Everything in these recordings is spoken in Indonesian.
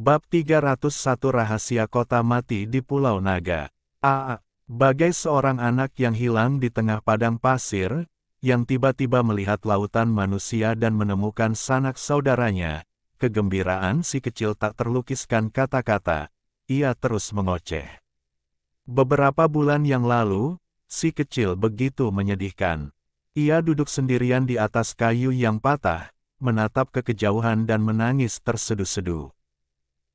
Bab 301 Rahasia Kota Mati di Pulau Naga. Bagai seorang anak yang hilang di tengah padang pasir, yang tiba-tiba melihat lautan manusia dan menemukan sanak saudaranya, kegembiraan si kecil tak terlukiskan kata-kata. Ia terus mengoceh. Beberapa bulan yang lalu, si kecil begitu menyedihkan. Ia duduk sendirian di atas kayu yang patah, menatap ke kejauhan dan menangis terseduh-seduh.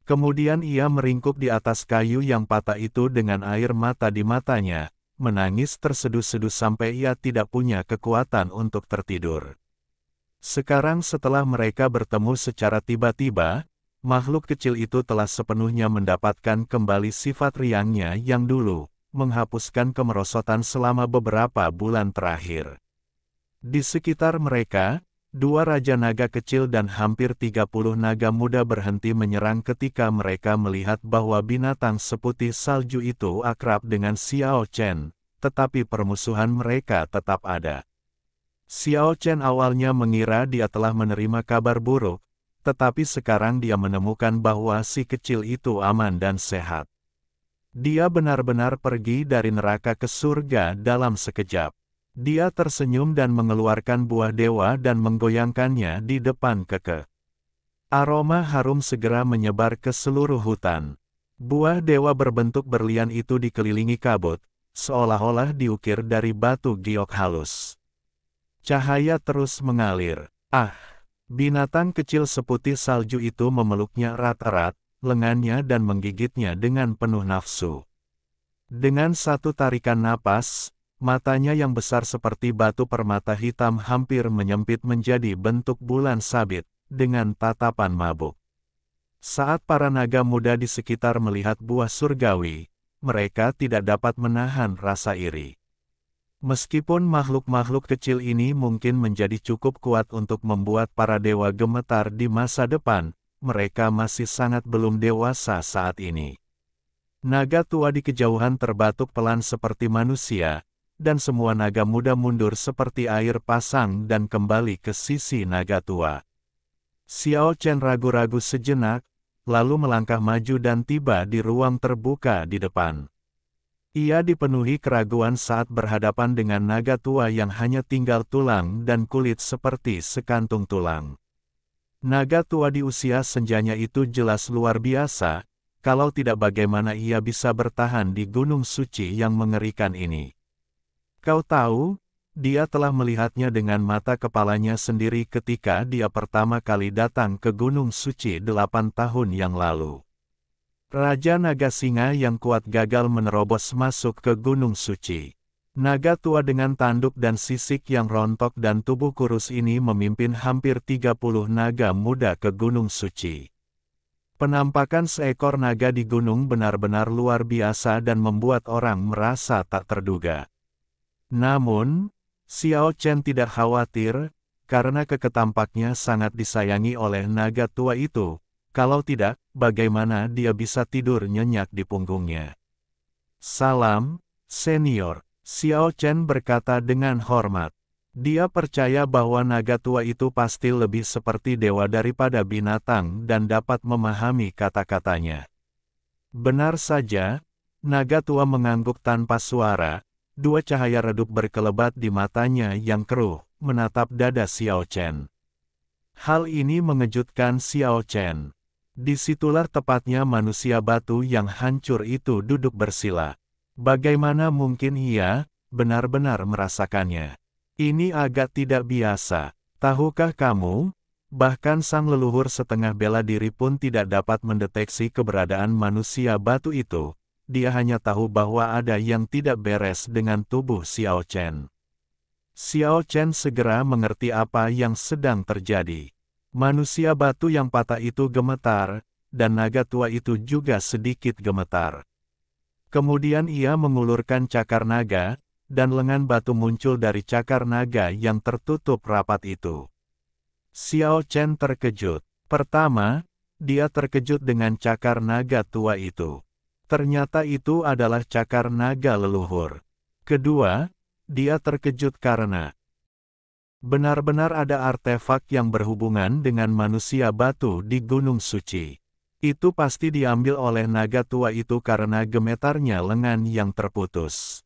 Kemudian ia meringkuk di atas kayu yang patah itu dengan air mata di matanya, menangis terseduh-seduh sampai ia tidak punya kekuatan untuk tertidur. Sekarang setelah mereka bertemu secara tiba-tiba, makhluk kecil itu telah sepenuhnya mendapatkan kembali sifat riangnya yang dulu, menghapuskan kemerosotan selama beberapa bulan terakhir. Di sekitar mereka, 2 Raja Naga kecil dan hampir 30 naga muda berhenti menyerang ketika mereka melihat bahwa binatang seputih salju itu akrab dengan Xiao Chen, tetapi permusuhan mereka tetap ada. Xiao Chen awalnya mengira dia telah menerima kabar buruk, tetapi sekarang dia menemukan bahwa si kecil itu aman dan sehat. Dia benar-benar pergi dari neraka ke surga dalam sekejap. Dia tersenyum dan mengeluarkan buah dewa dan menggoyangkannya di depan Keke. Aroma harum segera menyebar ke seluruh hutan. Buah dewa berbentuk berlian itu dikelilingi kabut, seolah-olah diukir dari batu giok halus. Cahaya terus mengalir. Binatang kecil seputih salju itu memeluknya erat-erat, lengannya dan menggigitnya dengan penuh nafsu. Dengan satu tarikan napas, matanya yang besar seperti batu permata hitam hampir menyempit menjadi bentuk bulan sabit, dengan tatapan mabuk. Saat para naga muda di sekitar melihat buah surgawi, mereka tidak dapat menahan rasa iri. Meskipun makhluk-makhluk kecil ini mungkin menjadi cukup kuat untuk membuat para dewa gemetar di masa depan, mereka masih sangat belum dewasa saat ini. Naga tua di kejauhan terbatuk pelan seperti manusia, dan semua naga muda mundur seperti air pasang dan kembali ke sisi naga tua. Xiao Chen ragu-ragu sejenak, lalu melangkah maju dan tiba di ruang terbuka di depan. Ia dipenuhi keraguan saat berhadapan dengan naga tua yang hanya tinggal tulang dan kulit seperti sekantung tulang. Naga tua di usia senjanya itu jelas luar biasa, kalau tidak bagaimana ia bisa bertahan di gunung suci yang mengerikan ini. Kau tahu, dia telah melihatnya dengan mata kepalanya sendiri ketika dia pertama kali datang ke Gunung Suci 8 tahun yang lalu. Raja Naga Singa yang kuat gagal menerobos masuk ke Gunung Suci. Naga tua dengan tanduk dan sisik yang rontok dan tubuh kurus ini memimpin hampir 30 naga muda ke Gunung Suci. Penampakan seekor naga di gunung benar-benar luar biasa dan membuat orang merasa tak terduga. Namun, Xiao Chen tidak khawatir, karena keketampaknya sangat disayangi oleh naga tua itu, kalau tidak, bagaimana dia bisa tidur nyenyak di punggungnya. Salam, senior, Xiao Chen berkata dengan hormat. Dia percaya bahwa naga tua itu pasti lebih seperti dewa daripada binatang dan dapat memahami kata-katanya. Benar saja, naga tua mengangguk tanpa suara. 2 cahaya redup berkelebat di matanya yang keruh, menatap dada Xiao Chen. Hal ini mengejutkan Xiao Chen. Disitulah tepatnya manusia batu yang hancur itu duduk bersila. Bagaimana mungkin ia benar-benar merasakannya? Ini agak tidak biasa. Tahukah kamu, bahkan sang leluhur setengah bela diri pun tidak dapat mendeteksi keberadaan manusia batu itu. Dia hanya tahu bahwa ada yang tidak beres dengan tubuh Xiao Chen. Xiao Chen segera mengerti apa yang sedang terjadi. Manusia batu yang patah itu gemetar, dan naga tua itu juga sedikit gemetar. Kemudian ia mengulurkan cakar naga, dan lengan batu muncul dari cakar naga yang tertutup rapat itu. Xiao Chen terkejut. Pertama, dia terkejut dengan cakar naga tua itu. Ternyata itu adalah cakar naga leluhur. Kedua, dia terkejut karena benar-benar ada artefak yang berhubungan dengan manusia batu di Gunung Suci. Itu pasti diambil oleh naga tua itu karena gemetarnya lengan yang terputus.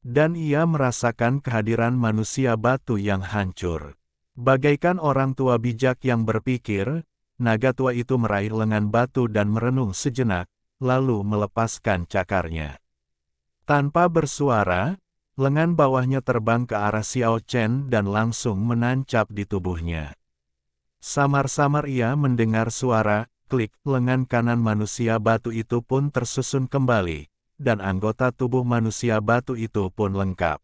Dan ia merasakan kehadiran manusia batu yang hancur. Bagaikan orang tua bijak yang berpikir, naga tua itu meraih lengan batu dan merenung sejenak, lalu melepaskan cakarnya. Tanpa bersuara, lengan bawahnya terbang ke arah Xiao Chen dan langsung menancap di tubuhnya. Samar-samar ia mendengar suara, klik, lengan kanan manusia batu itu pun tersusun kembali, dan anggota tubuh manusia batu itu pun lengkap.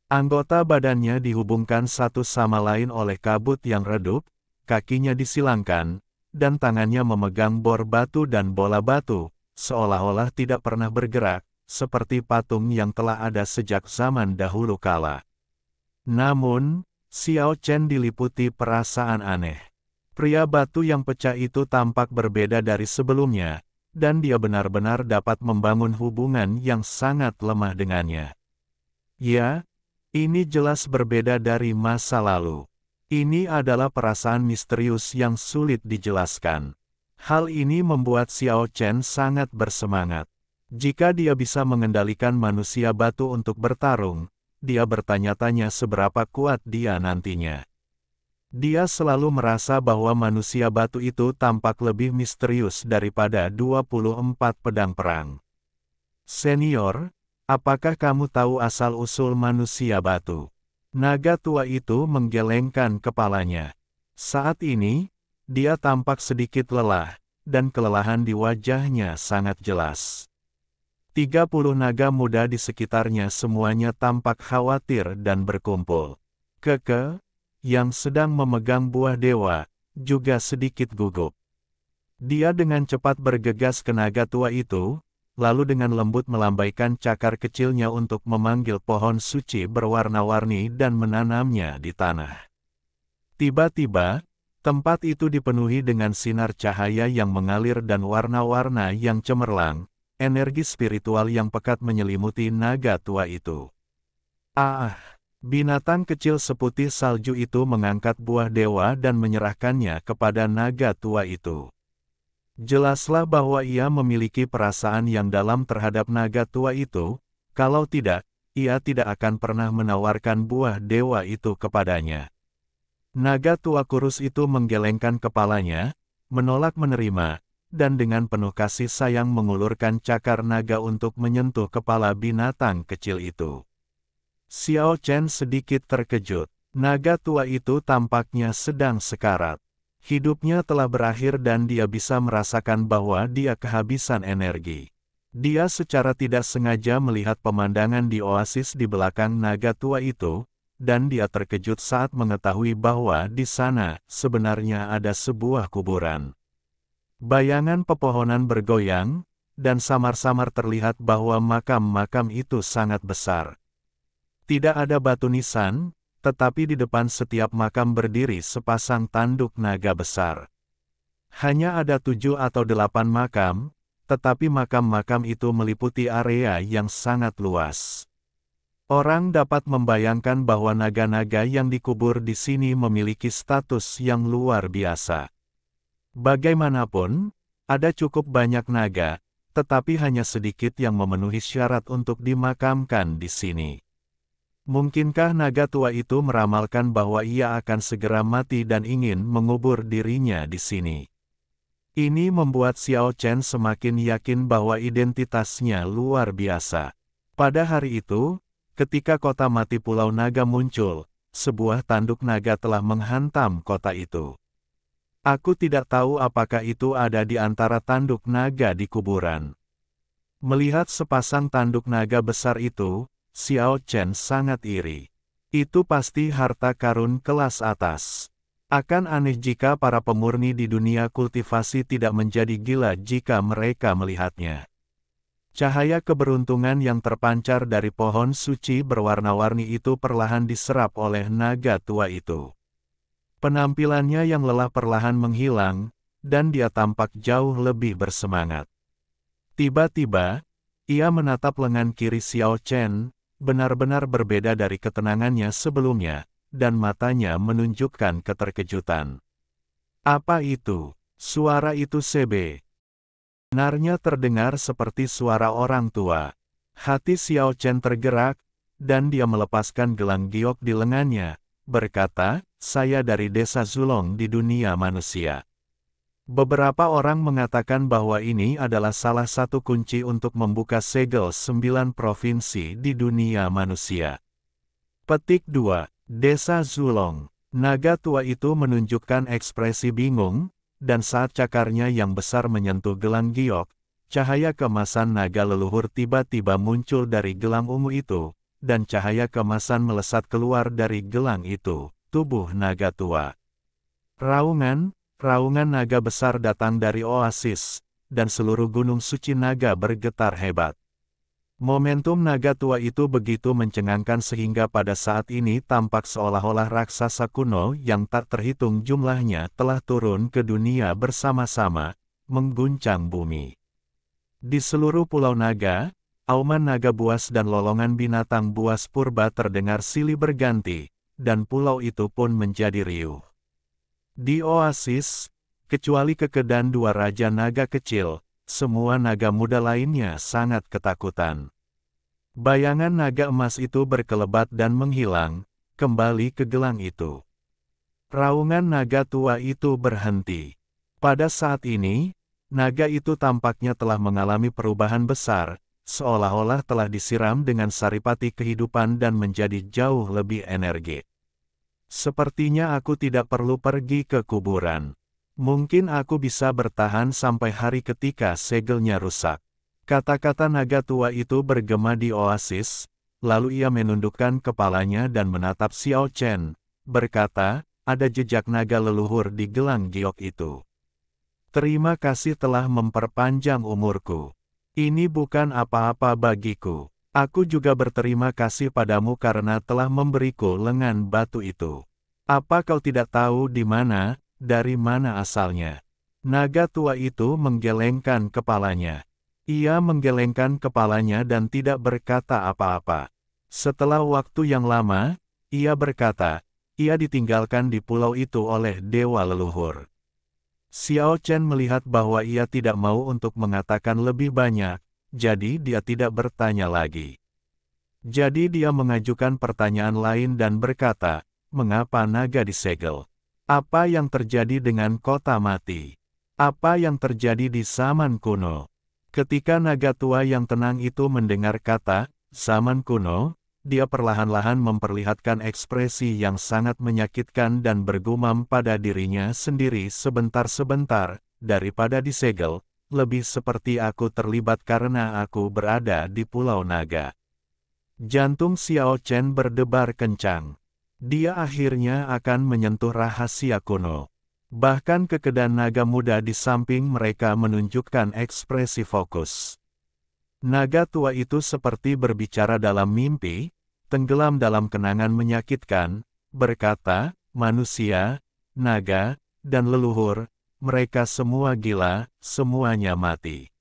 Anggota badannya dihubungkan satu sama lain oleh kabut yang redup, kakinya disilangkan, dan tangannya memegang bor batu dan bola batu, seolah-olah tidak pernah bergerak, seperti patung yang telah ada sejak zaman dahulu kala. Namun, Xiao Chen diliputi perasaan aneh. Pria batu yang pecah itu tampak berbeda dari sebelumnya, dan dia benar-benar dapat membangun hubungan yang sangat lemah dengannya. Ya, ini jelas berbeda dari masa lalu. Ini adalah perasaan misterius yang sulit dijelaskan. Hal ini membuat Xiao Chen sangat bersemangat. Jika dia bisa mengendalikan manusia batu untuk bertarung, dia bertanya-tanya seberapa kuat dia nantinya. Dia selalu merasa bahwa manusia batu itu tampak lebih misterius daripada 24 pedang perang. Senior, apakah kamu tahu asal-usul manusia batu? Naga tua itu menggelengkan kepalanya. Saat ini, dia tampak sedikit lelah, dan kelelahan di wajahnya sangat jelas. 30 naga muda di sekitarnya semuanya tampak khawatir dan berkumpul. Keke, yang sedang memegang buah dewa, juga sedikit gugup. Dia dengan cepat bergegas ke naga tua itu, lalu dengan lembut melambaikan cakar kecilnya untuk memanggil pohon suci berwarna-warni dan menanamnya di tanah. Tiba-tiba, tempat itu dipenuhi dengan sinar cahaya yang mengalir dan warna-warna yang cemerlang, energi spiritual yang pekat menyelimuti naga tua itu. Binatang kecil seputih salju itu mengangkat buah dewa dan menyerahkannya kepada naga tua itu. Jelaslah bahwa ia memiliki perasaan yang dalam terhadap naga tua itu, kalau tidak, ia tidak akan pernah menawarkan buah dewa itu kepadanya. Naga tua kurus itu menggelengkan kepalanya, menolak menerima, dan dengan penuh kasih sayang mengulurkan cakar naga untuk menyentuh kepala binatang kecil itu. Xiao Chen sedikit terkejut. Naga tua itu tampaknya sedang sekarat. Hidupnya telah berakhir dan dia bisa merasakan bahwa dia kehabisan energi. Dia secara tidak sengaja melihat pemandangan di oasis di belakang naga tua itu, dan dia terkejut saat mengetahui bahwa di sana sebenarnya ada sebuah kuburan. Bayangan pepohonan bergoyang, dan samar-samar terlihat bahwa makam-makam itu sangat besar. Tidak ada batu nisan, tetapi di depan setiap makam berdiri sepasang tanduk naga besar. Hanya ada 7 atau 8 makam, tetapi makam-makam itu meliputi area yang sangat luas. Orang dapat membayangkan bahwa naga-naga yang dikubur di sini memiliki status yang luar biasa. Bagaimanapun, ada cukup banyak naga, tetapi hanya sedikit yang memenuhi syarat untuk dimakamkan di sini. Mungkinkah naga tua itu meramalkan bahwa ia akan segera mati dan ingin mengubur dirinya di sini? Ini membuat Xiao Chen semakin yakin bahwa identitasnya luar biasa. Pada hari itu, ketika kota mati Pulau Naga muncul, sebuah tanduk naga telah menghantam kota itu. Aku tidak tahu apakah itu ada di antara tanduk naga di kuburan. Melihat sepasang tanduk naga besar itu, Xiao Chen sangat iri. Itu pasti harta karun kelas atas. Akan aneh jika para pemurni di dunia kultivasi tidak menjadi gila jika mereka melihatnya. Cahaya keberuntungan yang terpancar dari pohon suci berwarna-warni itu perlahan diserap oleh naga tua itu. Penampilannya yang lelah perlahan menghilang, dan dia tampak jauh lebih bersemangat. Tiba-tiba, ia menatap lengan kiri Xiao Chen, benar-benar berbeda dari ketenangannya sebelumnya, dan matanya menunjukkan keterkejutan. Apa itu? Suara itu sebenarnya terdengar seperti suara orang tua. Hati Xiao Chen tergerak, dan dia melepaskan gelang giok di lengannya, berkata, "Saya dari desa Zulong di dunia manusia." Beberapa orang mengatakan bahwa ini adalah salah satu kunci untuk membuka segel 9 provinsi di dunia manusia. Petik 2. Desa Zulong. Naga tua itu menunjukkan ekspresi bingung, dan saat cakarnya yang besar menyentuh gelang giok, cahaya keemasan naga leluhur tiba-tiba muncul dari gelang ungu itu, dan cahaya keemasan melesat keluar dari gelang itu, tubuh naga tua. Raungan naga besar datang dari oasis, dan seluruh gunung suci naga bergetar hebat. Momentum naga tua itu begitu mencengangkan sehingga pada saat ini tampak seolah-olah raksasa kuno yang tak terhitung jumlahnya telah turun ke dunia bersama-sama, mengguncang bumi. Di seluruh pulau naga, auman naga buas dan lolongan binatang buas purba terdengar silih berganti, dan pulau itu pun menjadi riuh. Di oasis, kecuali kekedan dua raja naga kecil, semua naga muda lainnya sangat ketakutan. Bayangan naga emas itu berkelebat dan menghilang, kembali ke gelang itu. Raungan naga tua itu berhenti. Pada saat ini, naga itu tampaknya telah mengalami perubahan besar, seolah-olah telah disiram dengan saripati kehidupan dan menjadi jauh lebih energik. Sepertinya aku tidak perlu pergi ke kuburan. Mungkin aku bisa bertahan sampai hari ketika segelnya rusak. Kata-kata naga tua itu bergema di oasis, lalu ia menundukkan kepalanya dan menatap Xiao Chen, berkata, "Ada jejak naga leluhur di gelang giok itu. Terima kasih telah memperpanjang umurku. Ini bukan apa-apa bagiku. Aku juga berterima kasih padamu karena telah memberiku lengan batu itu. Apa kau tidak tahu dari mana asalnya?" Naga tua itu menggelengkan kepalanya. Ia menggelengkan kepalanya dan tidak berkata apa-apa. Setelah waktu yang lama, ia berkata, ia ditinggalkan di pulau itu oleh dewa leluhur. Xiao Chen melihat bahwa ia tidak mau untuk mengatakan lebih banyak, jadi dia tidak bertanya lagi. Jadi dia mengajukan pertanyaan lain dan berkata, "Mengapa naga disegel? Apa yang terjadi dengan kota mati? Apa yang terjadi di zaman kuno?" Ketika naga tua yang tenang itu mendengar kata, "zaman kuno," dia perlahan-lahan memperlihatkan ekspresi yang sangat menyakitkan dan bergumam pada dirinya sendiri sebentar-sebentar, "Daripada disegel, lebih seperti aku terlibat karena aku berada di Pulau Naga." Jantung Xiao Chen berdebar kencang. Dia akhirnya akan menyentuh rahasia kuno. Bahkan kekedan naga muda di samping mereka menunjukkan ekspresi fokus. Naga tua itu seperti berbicara dalam mimpi, tenggelam dalam kenangan menyakitkan, berkata, "Manusia, naga, dan leluhur, mereka semua gila, semuanya mati."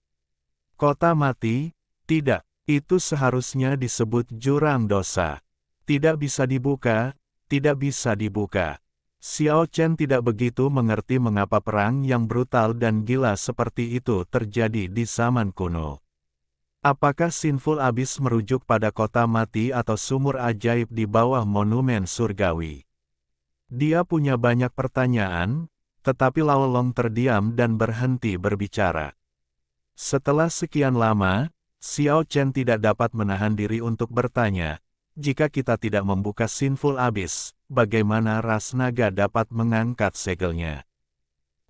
Kota mati? Tidak, itu seharusnya disebut jurang dosa. Tidak bisa dibuka, tidak bisa dibuka. Xiao Chen tidak begitu mengerti mengapa perang yang brutal dan gila seperti itu terjadi di zaman kuno. Apakah Sinful Abyss merujuk pada kota mati atau sumur ajaib di bawah monumen surgawi? Dia punya banyak pertanyaan, tetapi Lao Long terdiam dan berhenti berbicara. Setelah sekian lama, Xiao Chen tidak dapat menahan diri untuk bertanya, "Jika kita tidak membuka Sinful Abyss, bagaimana ras naga dapat mengangkat segelnya?"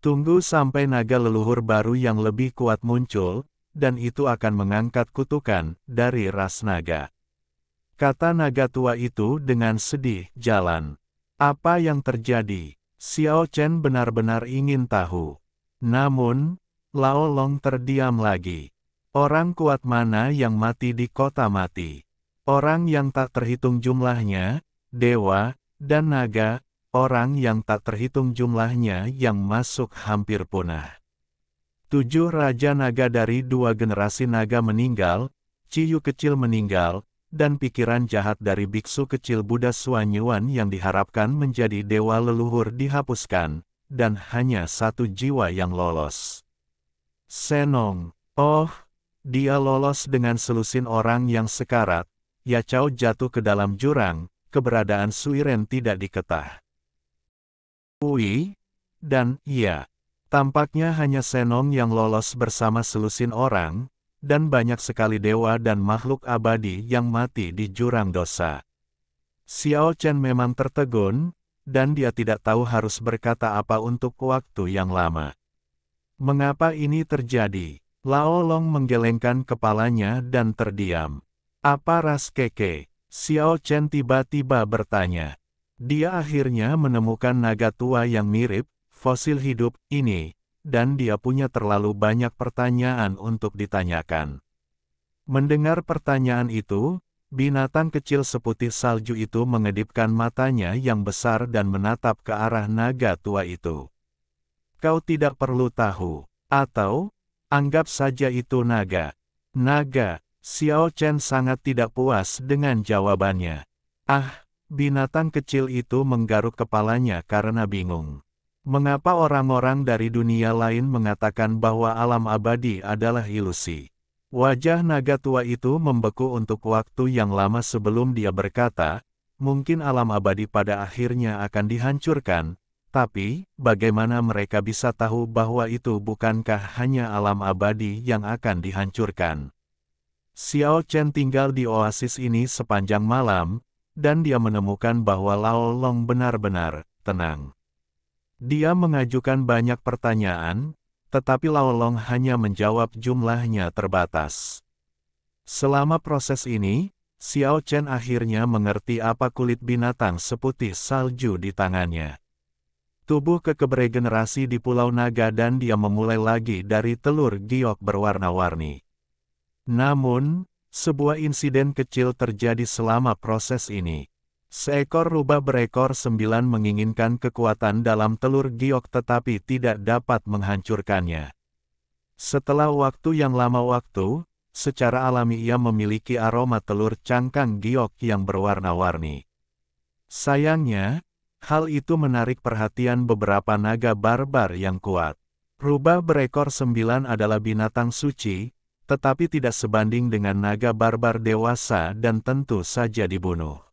Tunggu sampai naga leluhur baru yang lebih kuat muncul, dan itu akan mengangkat kutukan dari ras naga. Kata naga tua itu dengan sedih, "Jalan." Apa yang terjadi? Xiao Chen benar-benar ingin tahu. Namun, Lao Long terdiam lagi. Orang kuat mana yang mati di kota mati? Orang yang tak terhitung jumlahnya, dewa, dan naga, orang yang tak terhitung jumlahnya yang masuk hampir punah. 7 raja naga dari 2 generasi naga meninggal, Ciyu kecil meninggal, dan pikiran jahat dari biksu kecil Buddha Suanyuan yang diharapkan menjadi dewa leluhur dihapuskan, dan hanya 1 jiwa yang lolos. Senong, oh, dia lolos dengan selusin orang yang sekarat. Yachao jatuh ke dalam jurang, keberadaan Suiren tidak diketahui. Dan, iya, tampaknya hanya Senong yang lolos bersama selusin orang, dan banyak sekali dewa dan makhluk abadi yang mati di jurang dosa. Xiao Chen memang tertegun, dan dia tidak tahu harus berkata apa untuk waktu yang lama. Mengapa ini terjadi? Lao Long menggelengkan kepalanya dan terdiam. Apa ras keke? Xiao Chen tiba-tiba bertanya. Dia akhirnya menemukan naga tua yang mirip, fosil hidup, ini, dan dia punya terlalu banyak pertanyaan untuk ditanyakan. Mendengar pertanyaan itu, binatang kecil seputih salju itu mengedipkan matanya yang besar dan menatap ke arah naga tua itu. Kau tidak perlu tahu, atau, anggap saja itu naga. Naga. Xiao Chen sangat tidak puas dengan jawabannya. Ah, binatang kecil itu menggaruk kepalanya karena bingung. Mengapa orang-orang dari dunia lain mengatakan bahwa alam abadi adalah ilusi? Wajah naga tua itu membeku untuk waktu yang lama sebelum dia berkata, mungkin alam abadi pada akhirnya akan dihancurkan, tapi, bagaimana mereka bisa tahu bahwa itu bukankah hanya alam abadi yang akan dihancurkan? Xiao Chen tinggal di oasis ini sepanjang malam, dan dia menemukan bahwa Lao Long benar-benar tenang. Dia mengajukan banyak pertanyaan, tetapi Lao Long hanya menjawab jumlahnya terbatas. Selama proses ini, Xiao Chen akhirnya mengerti apa kulit binatang seputih salju di tangannya. Tubuh kekeberegenerasi di Pulau Naga dan dia memulai lagi dari telur giok berwarna-warni. Namun, sebuah insiden kecil terjadi selama proses ini. Seekor rubah berekor 9 menginginkan kekuatan dalam telur giok tetapi tidak dapat menghancurkannya. Setelah waktu yang lama secara alami ia memiliki aroma telur cangkang giok yang berwarna-warni. Sayangnya, hal itu menarik perhatian beberapa naga barbar yang kuat. Rubah berekor 9 adalah binatang suci, tetapi tidak sebanding dengan naga barbar dewasa dan tentu saja dibunuh.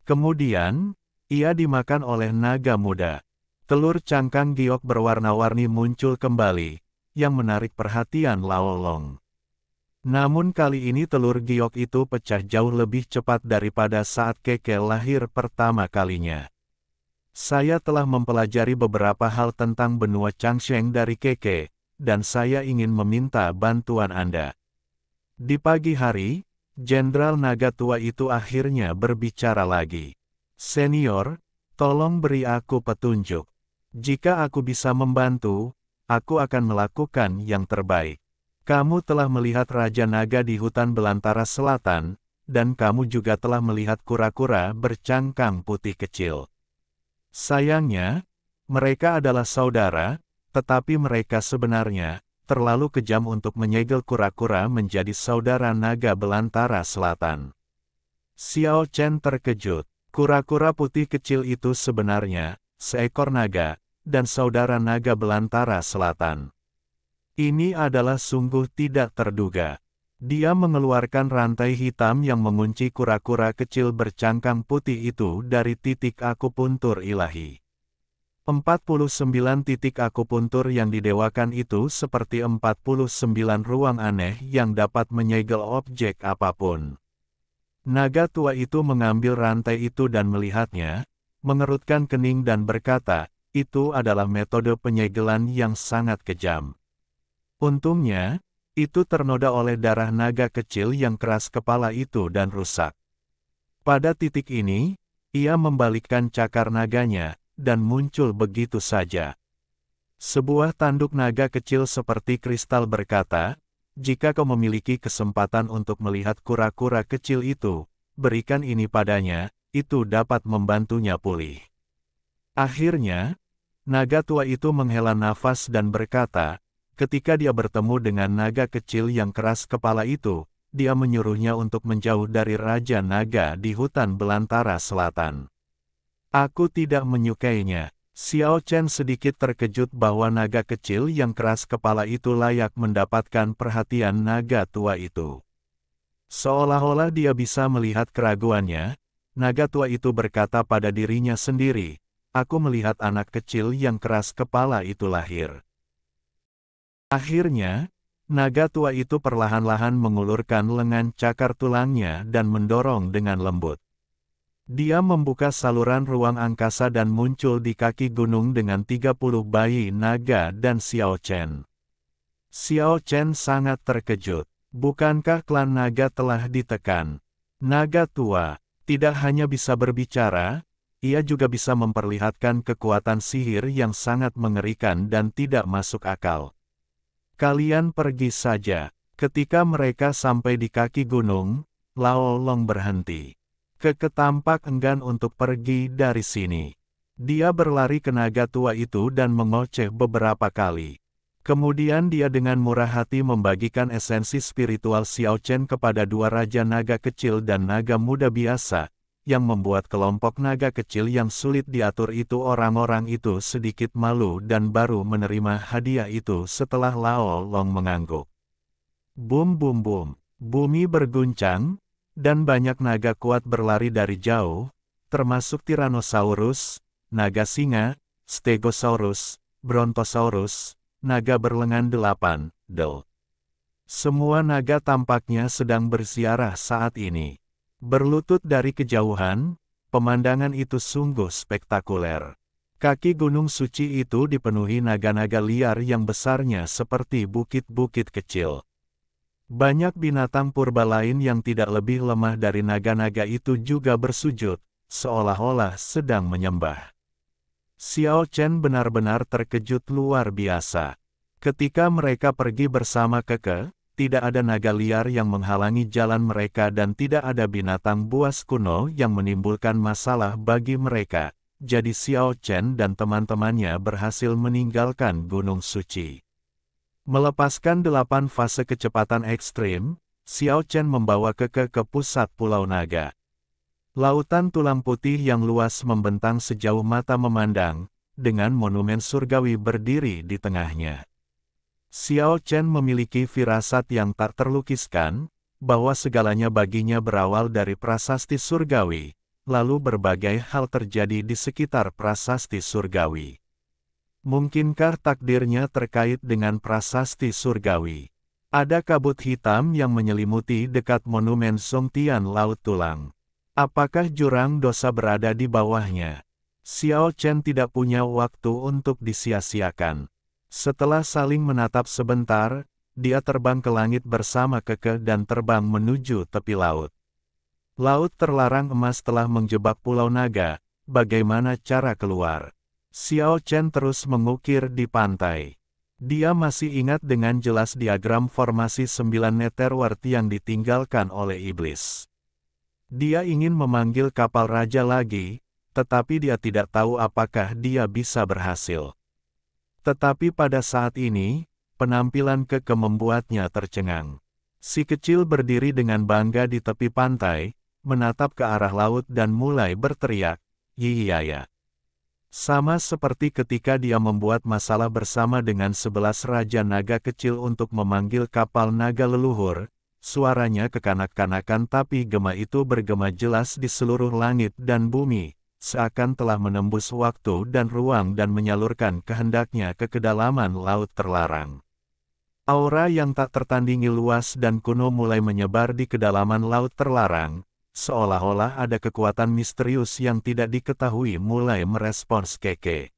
Kemudian, ia dimakan oleh naga muda. Telur cangkang giok berwarna-warni muncul kembali, yang menarik perhatian Lao Long. Namun kali ini telur giok itu pecah jauh lebih cepat daripada saat Keke lahir pertama kalinya. Saya telah mempelajari beberapa hal tentang benua Changsheng dari Keke, dan saya ingin meminta bantuan Anda. Di pagi hari, Jenderal Naga Tua itu akhirnya berbicara lagi. Senior, tolong beri aku petunjuk. Jika aku bisa membantu, aku akan melakukan yang terbaik. Kamu telah melihat Raja Naga di hutan belantara selatan, dan kamu juga telah melihat kura-kura bercangkang putih kecil. Sayangnya, mereka adalah saudara, tetapi mereka sebenarnya terlalu kejam untuk menyegel kura-kura menjadi saudara naga belantara selatan. Xiao Chen terkejut. Kura-kura putih kecil itu sebenarnya seekor naga dan saudara naga belantara selatan. Ini adalah sungguh tidak terduga. Dia mengeluarkan rantai hitam yang mengunci kura-kura kecil bercangkang putih itu dari titik akupuntur ilahi. 49 titik akupuntur yang didewakan itu seperti 49 ruang aneh yang dapat menyegel objek apapun. Naga tua itu mengambil rantai itu dan melihatnya, mengerutkan kening dan berkata, itu adalah metode penyegelan yang sangat kejam. Untungnya, itu ternoda oleh darah naga kecil yang keras kepala itu dan rusak. Pada titik ini, ia membalikkan cakar naganya, dan muncul begitu saja. Sebuah tanduk naga kecil seperti kristal berkata, jika kau memiliki kesempatan untuk melihat kura-kura kecil itu, berikan ini padanya, itu dapat membantunya pulih. Akhirnya, naga tua itu menghela nafas dan berkata, ketika dia bertemu dengan naga kecil yang keras kepala itu, dia menyuruhnya untuk menjauh dari Raja Naga di hutan belantara selatan. Aku tidak menyukainya. Xiao Chen sedikit terkejut bahwa naga kecil yang keras kepala itu layak mendapatkan perhatian naga tua itu. Seolah-olah dia bisa melihat keraguannya, naga tua itu berkata pada dirinya sendiri, "Aku melihat anak kecil yang keras kepala itu lahir." Akhirnya, naga tua itu perlahan-lahan mengulurkan lengan cakar tulangnya dan mendorong dengan lembut. Dia membuka saluran ruang angkasa dan muncul di kaki gunung dengan 30 bayi naga dan Xiao Chen. Xiao Chen sangat terkejut. Bukankah klan naga telah ditekan? Naga tua, tidak hanya bisa berbicara, ia juga bisa memperlihatkan kekuatan sihir yang sangat mengerikan dan tidak masuk akal. Kalian pergi saja. Ketika mereka sampai di kaki gunung, Lao Long berhenti. Keke tampak enggan untuk pergi dari sini. Dia berlari ke naga tua itu dan mengoceh beberapa kali. Kemudian dia dengan murah hati membagikan esensi spiritual Xiao Chen kepada dua raja naga kecil dan naga muda biasa, yang membuat kelompok naga kecil yang sulit diatur itu orang-orang itu sedikit malu dan baru menerima hadiah itu setelah Lao Long mengangguk. Bum bum bum, bumi berguncang, dan banyak naga kuat berlari dari jauh, termasuk Tyrannosaurus, naga singa, Stegosaurus, Brontosaurus, naga berlengan 8, Del. Semua naga tampaknya sedang berziarah saat ini. Berlutut dari kejauhan, pemandangan itu sungguh spektakuler. Kaki gunung suci itu dipenuhi naga-naga liar yang besarnya seperti bukit-bukit kecil. Banyak binatang purba lain yang tidak lebih lemah dari naga-naga itu juga bersujud, seolah-olah sedang menyembah. Xiao Chen benar-benar terkejut luar biasa. Ketika mereka pergi bersama Keke, tidak ada naga liar yang menghalangi jalan mereka dan tidak ada binatang buas kuno yang menimbulkan masalah bagi mereka. Jadi Xiao Chen dan teman-temannya berhasil meninggalkan Gunung Suci. Melepaskan 8 fase kecepatan ekstrim, Xiao Chen membawa Keke ke pusat Pulau Naga. Lautan tulang putih yang luas membentang sejauh mata memandang, dengan monumen surgawi berdiri di tengahnya. Xiao Chen memiliki firasat yang tak terlukiskan, bahwa segalanya baginya berawal dari prasasti surgawi, lalu berbagai hal terjadi di sekitar prasasti surgawi. Mungkinkah takdirnya terkait dengan prasasti surgawi? Ada kabut hitam yang menyelimuti dekat monumen Songtian Laut Tulang. Apakah jurang dosa berada di bawahnya? Xiao Chen tidak punya waktu untuk disia-siakan. Setelah saling menatap sebentar, dia terbang ke langit bersama Keke dan terbang menuju tepi laut. Laut terlarang emas telah menjebak Pulau Naga, bagaimana cara keluar? Xiao Chen terus mengukir di pantai. Dia masih ingat dengan jelas diagram formasi 9 Netherworld yang ditinggalkan oleh iblis. Dia ingin memanggil kapal raja lagi, tetapi dia tidak tahu apakah dia bisa berhasil. Tetapi pada saat ini, penampilan Keke membuatnya tercengang. Si kecil berdiri dengan bangga di tepi pantai, menatap ke arah laut dan mulai berteriak, "Yiyaya." Sama seperti ketika dia membuat masalah bersama dengan 11 raja naga kecil untuk memanggil kapal naga leluhur, suaranya kekanak-kanakan tapi gema itu bergema jelas di seluruh langit dan bumi, seakan telah menembus waktu dan ruang dan menyalurkan kehendaknya ke kedalaman laut terlarang. Aura yang tak tertandingi luas dan kuno mulai menyebar di kedalaman laut terlarang, seolah-olah ada kekuatan misterius yang tidak diketahui mulai merespons Keke.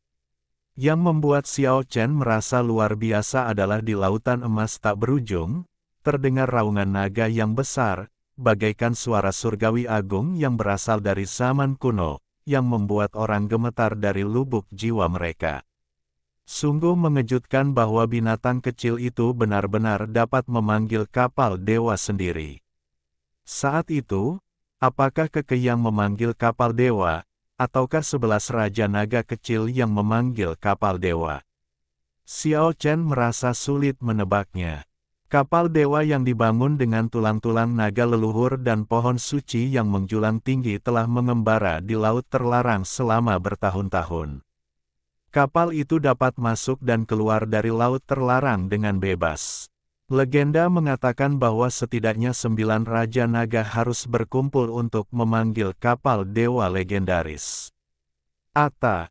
Yang membuat Xiao Chen merasa luar biasa adalah di lautan emas tak berujung, terdengar raungan naga yang besar, bagaikan suara surgawi agung yang berasal dari zaman kuno, yang membuat orang gemetar dari lubuk jiwa mereka. Sungguh mengejutkan bahwa binatang kecil itu benar-benar dapat memanggil kapal dewa sendiri. Saat itu, apakah Keke yang memanggil kapal dewa, ataukah 11 raja naga kecil yang memanggil kapal dewa? Xiao Chen merasa sulit menebaknya. Kapal dewa yang dibangun dengan tulang-tulang naga leluhur dan pohon suci yang menjulang tinggi telah mengembara di laut terlarang selama bertahun-tahun. Kapal itu dapat masuk dan keluar dari laut terlarang dengan bebas. Legenda mengatakan bahwa setidaknya 9 Raja Naga harus berkumpul untuk memanggil kapal dewa legendaris. Ata.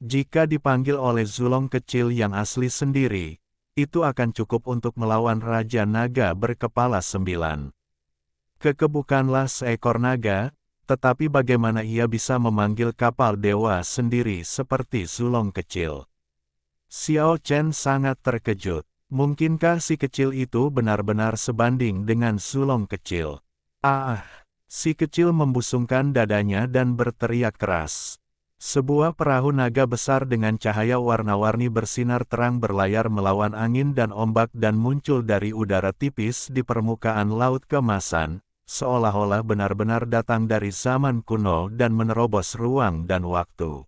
Jika dipanggil oleh Zulong kecil yang asli sendiri, itu akan cukup untuk melawan Raja Naga berkepala 9. Keke bukanlah seekor naga, tetapi bagaimana ia bisa memanggil kapal dewa sendiri seperti Zulong kecil? Xiao Chen sangat terkejut. Mungkinkah si kecil itu benar-benar sebanding dengan Zulong kecil? Si kecil membusungkan dadanya dan berteriak keras. Sebuah perahu naga besar dengan cahaya warna-warni bersinar terang berlayar melawan angin dan ombak dan muncul dari udara tipis di permukaan laut keemasan, seolah-olah benar-benar datang dari zaman kuno dan menerobos ruang dan waktu.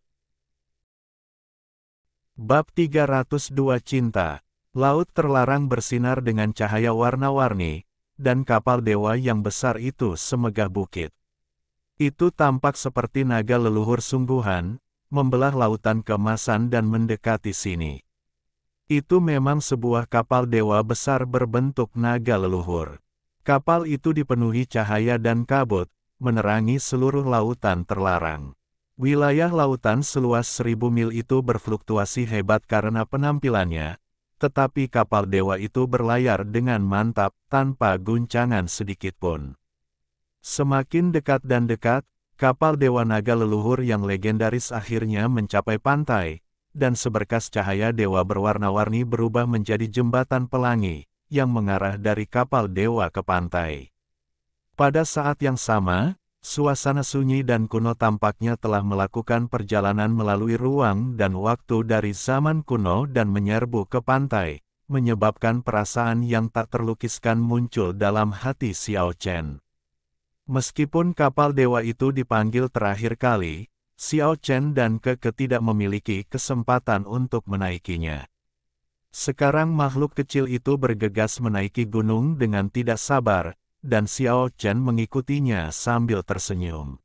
Bab 302 Cinta. Laut terlarang bersinar dengan cahaya warna-warni, dan kapal dewa yang besar itu semegah bukit. Itu tampak seperti naga leluhur sungguhan, membelah lautan keemasan dan mendekati sini. Itu memang sebuah kapal dewa besar berbentuk naga leluhur. Kapal itu dipenuhi cahaya dan kabut, menerangi seluruh lautan terlarang. Wilayah lautan seluas 1000 mil itu berfluktuasi hebat karena penampilannya, tetapi kapal dewa itu berlayar dengan mantap, tanpa guncangan sedikitpun. Semakin dekat dan dekat, kapal dewa naga leluhur yang legendaris akhirnya mencapai pantai, dan seberkas cahaya dewa berwarna-warni berubah menjadi jembatan pelangi, yang mengarah dari kapal dewa ke pantai. Pada saat yang sama, suasana sunyi dan kuno tampaknya telah melakukan perjalanan melalui ruang dan waktu dari zaman kuno dan menyerbu ke pantai, menyebabkan perasaan yang tak terlukiskan muncul dalam hati Xiao Chen. Meskipun kapal dewa itu dipanggil terakhir kali, Xiao Chen dan Keke tidak memiliki kesempatan untuk menaikinya. Sekarang makhluk kecil itu bergegas menaiki gunung dengan tidak sabar, dan Xiao Chen mengikutinya sambil tersenyum.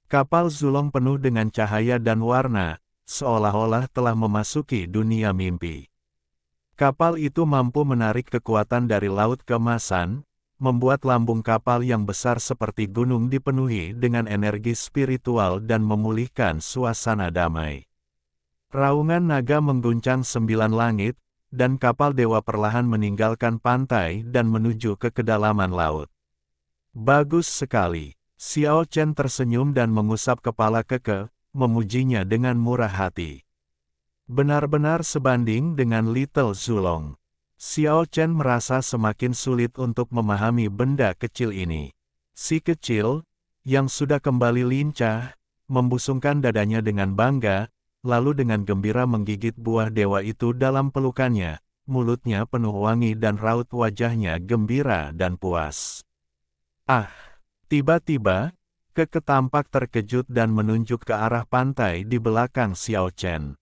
Kapal Zulong penuh dengan cahaya dan warna, seolah-olah telah memasuki dunia mimpi. Kapal itu mampu menarik kekuatan dari laut keemasan, membuat lambung kapal yang besar seperti gunung dipenuhi dengan energi spiritual dan memulihkan suasana damai. Raungan naga mengguncang 9 langit, dan kapal dewa perlahan meninggalkan pantai dan menuju ke kedalaman laut. Bagus sekali. Xiao Chen tersenyum dan mengusap kepala Keke, memujinya dengan murah hati. Benar-benar sebanding dengan Little Zulong. Xiao Chen merasa semakin sulit untuk memahami benda kecil ini. Si kecil, yang sudah kembali lincah, membusungkan dadanya dengan bangga, lalu dengan gembira menggigit buah dewa itu dalam pelukannya, mulutnya penuh wangi dan raut wajahnya gembira dan puas. Tiba-tiba, Keke tampak terkejut dan menunjuk ke arah pantai di belakang Xiao Chen.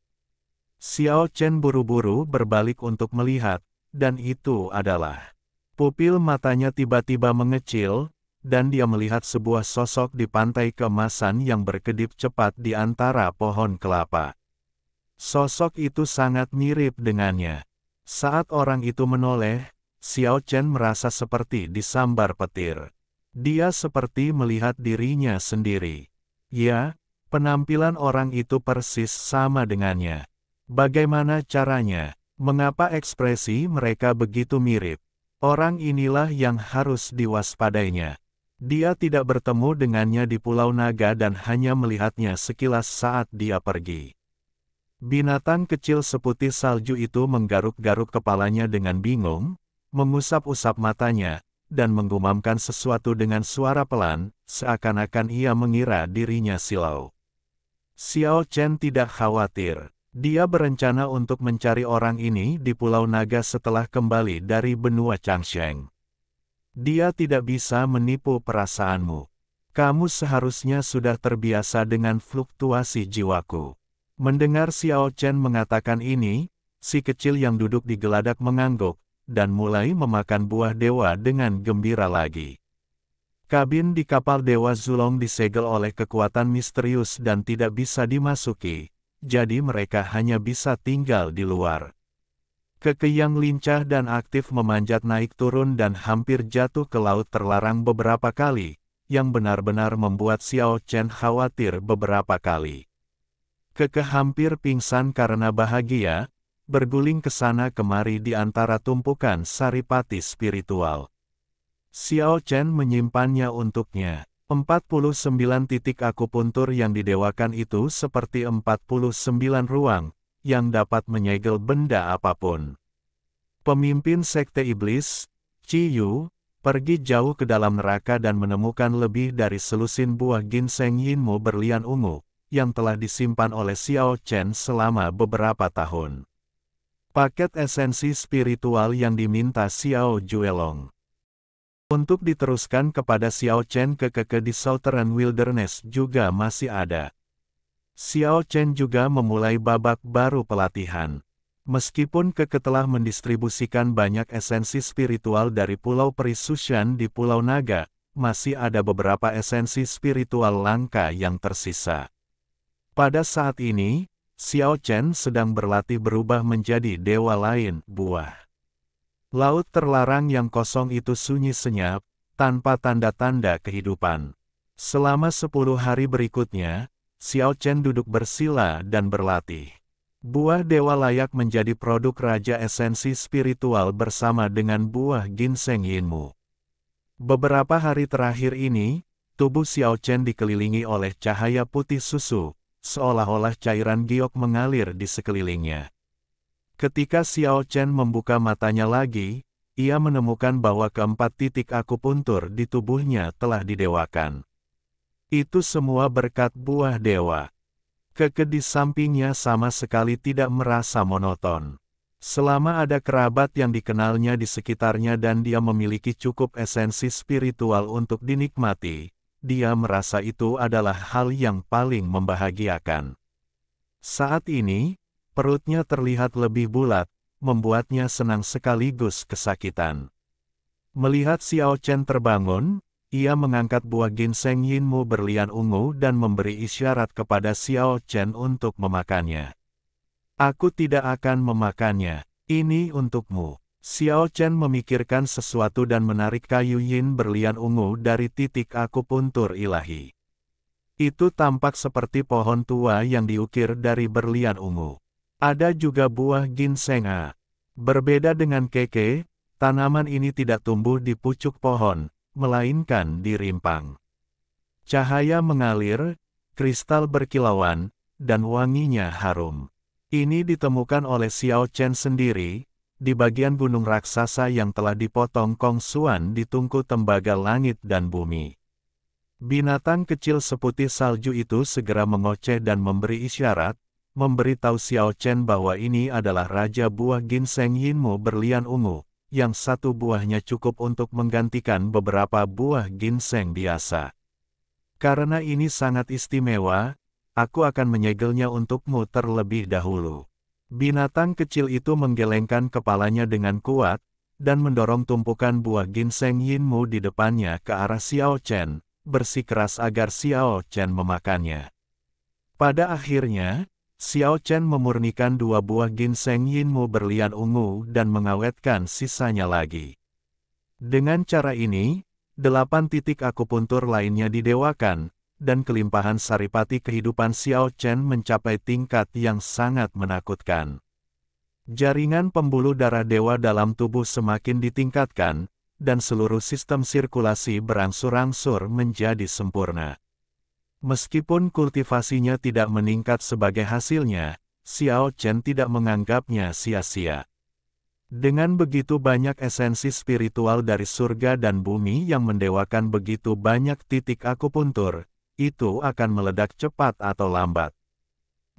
Xiao Chen buru-buru berbalik untuk melihat, dan itu adalah pupil matanya tiba-tiba mengecil, dan dia melihat sebuah sosok di pantai keemasan yang berkedip cepat di antara pohon kelapa. Sosok itu sangat mirip dengannya. Saat orang itu menoleh, Xiao Chen merasa seperti disambar petir. Dia seperti melihat dirinya sendiri. Ya, penampilan orang itu persis sama dengannya. Bagaimana caranya? Mengapa ekspresi mereka begitu mirip? Orang inilah yang harus diwaspadainya. Dia tidak bertemu dengannya di Pulau Naga dan hanya melihatnya sekilas saat dia pergi. Binatang kecil seputih salju itu menggaruk-garuk kepalanya dengan bingung, mengusap-usap matanya, dan menggumamkan sesuatu dengan suara pelan, seakan-akan ia mengira dirinya silau. Xiao Chen tidak khawatir. Dia berencana untuk mencari orang ini di Pulau Naga setelah kembali dari benua Changsheng. Dia tidak bisa menipu perasaanmu. Kamu seharusnya sudah terbiasa dengan fluktuasi jiwaku. Mendengar Xiao Chen mengatakan ini, si kecil yang duduk di geladak mengangguk, dan mulai memakan buah dewa dengan gembira lagi. Kabin di kapal Dewa Zulong disegel oleh kekuatan misterius dan tidak bisa dimasuki, jadi mereka hanya bisa tinggal di luar. Keke yang lincah dan aktif memanjat naik turun dan hampir jatuh ke laut terlarang beberapa kali, yang benar-benar membuat Xiao Chen khawatir beberapa kali. Keke hampir pingsan karena bahagia, berguling ke sana kemari di antara tumpukan saripati spiritual. Xiao Chen menyimpannya untuknya. 49 titik akupuntur yang didewakan itu seperti 49 ruang, yang dapat menyegel benda apapun. Pemimpin Sekte Iblis, Qi Yu, pergi jauh ke dalam neraka dan menemukan lebih dari selusin buah ginseng Yinmu berlian ungu, yang telah disimpan oleh Xiao Chen selama beberapa tahun. Paket esensi spiritual yang diminta Xiao Juelong untuk diteruskan kepada Xiao Chen ke Keke di Southern Wilderness juga masih ada. Xiao Chen juga memulai babak baru pelatihan. Meskipun Keke telah mendistribusikan banyak esensi spiritual dari Pulau Peri Shushan di Pulau Naga, masih ada beberapa esensi spiritual langka yang tersisa. Pada saat ini, Xiao Chen sedang berlatih berubah menjadi dewa lain, buah. Laut terlarang yang kosong itu sunyi senyap, tanpa tanda-tanda kehidupan. Selama 10 hari berikutnya, Xiao Chen duduk bersila dan berlatih. Buah dewa layak menjadi produk raja esensi spiritual bersama dengan buah ginseng Yinmu. Beberapa hari terakhir ini, tubuh Xiao Chen dikelilingi oleh cahaya putih susu, seolah-olah cairan giok mengalir di sekelilingnya. Ketika Xiao Chen membuka matanya lagi, ia menemukan bahwa keempat titik akupuntur di tubuhnya telah didewakan. Itu semua berkat buah dewa. Keke di sampingnya sama sekali tidak merasa monoton. Selama ada kerabat yang dikenalnya di sekitarnya dan dia memiliki cukup esensi spiritual untuk dinikmati, dia merasa itu adalah hal yang paling membahagiakan. Saat ini, perutnya terlihat lebih bulat, membuatnya senang sekaligus kesakitan. Melihat Xiao Chen terbangun, ia mengangkat buah ginseng Yinmu berlian ungu dan memberi isyarat kepada Xiao Chen untuk memakannya. Aku tidak akan memakannya, ini untukmu. Xiao Chen memikirkan sesuatu dan menarik kayu yin berlian ungu dari titik akupuntur ilahi. Itu tampak seperti pohon tua yang diukir dari berlian ungu. Ada juga buah ginseng A. Berbeda dengan Keke, tanaman ini tidak tumbuh di pucuk pohon, melainkan di rimpang. Cahaya mengalir, kristal berkilauan, dan wanginya harum. Ini ditemukan oleh Xiao Chen sendiri, di bagian gunung raksasa yang telah dipotong Kong Xuan di tungku tembaga langit dan bumi. Binatang kecil seputih salju itu segera mengoceh dan memberi isyarat, memberitahu Xiao Chen bahwa ini adalah raja buah ginseng Yinmu berlian ungu, yang satu buahnya cukup untuk menggantikan beberapa buah ginseng biasa. Karena ini sangat istimewa, aku akan menyegelnya untukmu terlebih dahulu. Binatang kecil itu menggelengkan kepalanya dengan kuat, dan mendorong tumpukan buah ginseng Yinmu di depannya ke arah Xiao Chen, bersikeras agar Xiao Chen memakannya. Pada akhirnya, Xiao Chen memurnikan 2 buah ginseng Yinmu berlian ungu dan mengawetkan sisanya lagi. Dengan cara ini, 8 titik akupuntur lainnya didewakan, dan kelimpahan saripati kehidupan Xiao Chen mencapai tingkat yang sangat menakutkan. Jaringan pembuluh darah dewa dalam tubuh semakin ditingkatkan, dan seluruh sistem sirkulasi berangsur-angsur menjadi sempurna. Meskipun kultivasinya tidak meningkat sebagai hasilnya, Xiao Chen tidak menganggapnya sia-sia. Dengan begitu banyak esensi spiritual dari surga dan bumi yang mendewakan begitu banyak titik akupuntur, itu akan meledak cepat atau lambat.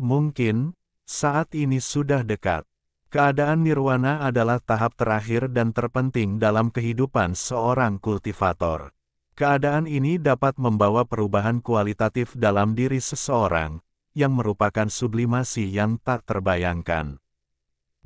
Mungkin, saat ini sudah dekat. Keadaan nirwana adalah tahap terakhir dan terpenting dalam kehidupan seorang kultivator. Keadaan ini dapat membawa perubahan kualitatif dalam diri seseorang, yang merupakan sublimasi yang tak terbayangkan.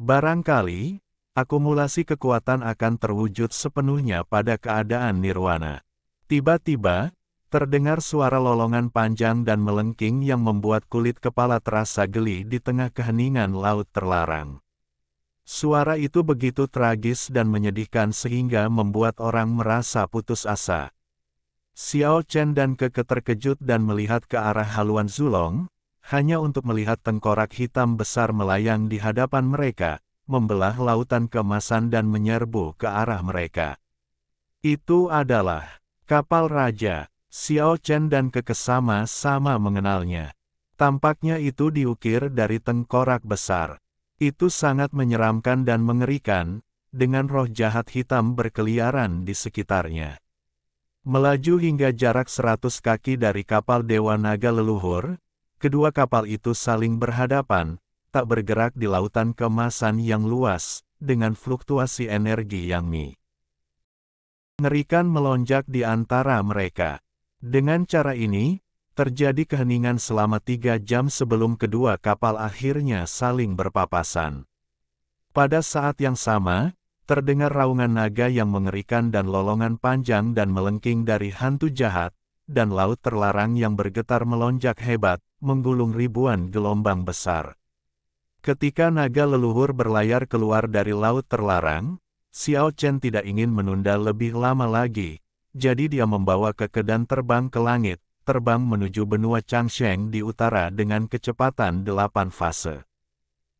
Barangkali, akumulasi kekuatan akan terwujud sepenuhnya pada keadaan nirwana. Tiba-tiba, Terdengar suara lolongan panjang dan melengking yang membuat kulit kepala terasa geli di tengah keheningan laut terlarang. Suara itu begitu tragis dan menyedihkan sehingga membuat orang merasa putus asa. Xiao Chen dan Keke terkejut dan melihat ke arah haluan Zulong, hanya untuk melihat tengkorak hitam besar melayang di hadapan mereka, membelah lautan keemasan dan menyerbu ke arah mereka. Itu adalah kapal raja. Xiao Chen dan Keke sama-sama mengenalnya. Tampaknya itu diukir dari tengkorak besar. Itu sangat menyeramkan dan mengerikan, dengan roh jahat hitam berkeliaran di sekitarnya. Melaju hingga jarak 100 kaki dari kapal Dewa Naga leluhur, kedua kapal itu saling berhadapan, tak bergerak di lautan keemasan yang luas, dengan fluktuasi energi yang mengerikan melonjak di antara mereka. Dengan cara ini, terjadi keheningan selama 3 jam sebelum kedua kapal akhirnya saling berpapasan. Pada saat yang sama, terdengar raungan naga yang mengerikan dan lolongan panjang dan melengking dari hantu jahat, dan laut terlarang yang bergetar melonjak hebat, menggulung ribuan gelombang besar. Ketika naga leluhur berlayar keluar dari laut terlarang, Xiao Chen tidak ingin menunda lebih lama lagi. Jadi dia membawa Keke dan terbang ke langit, terbang menuju benua Changsheng di utara dengan kecepatan 8 fase.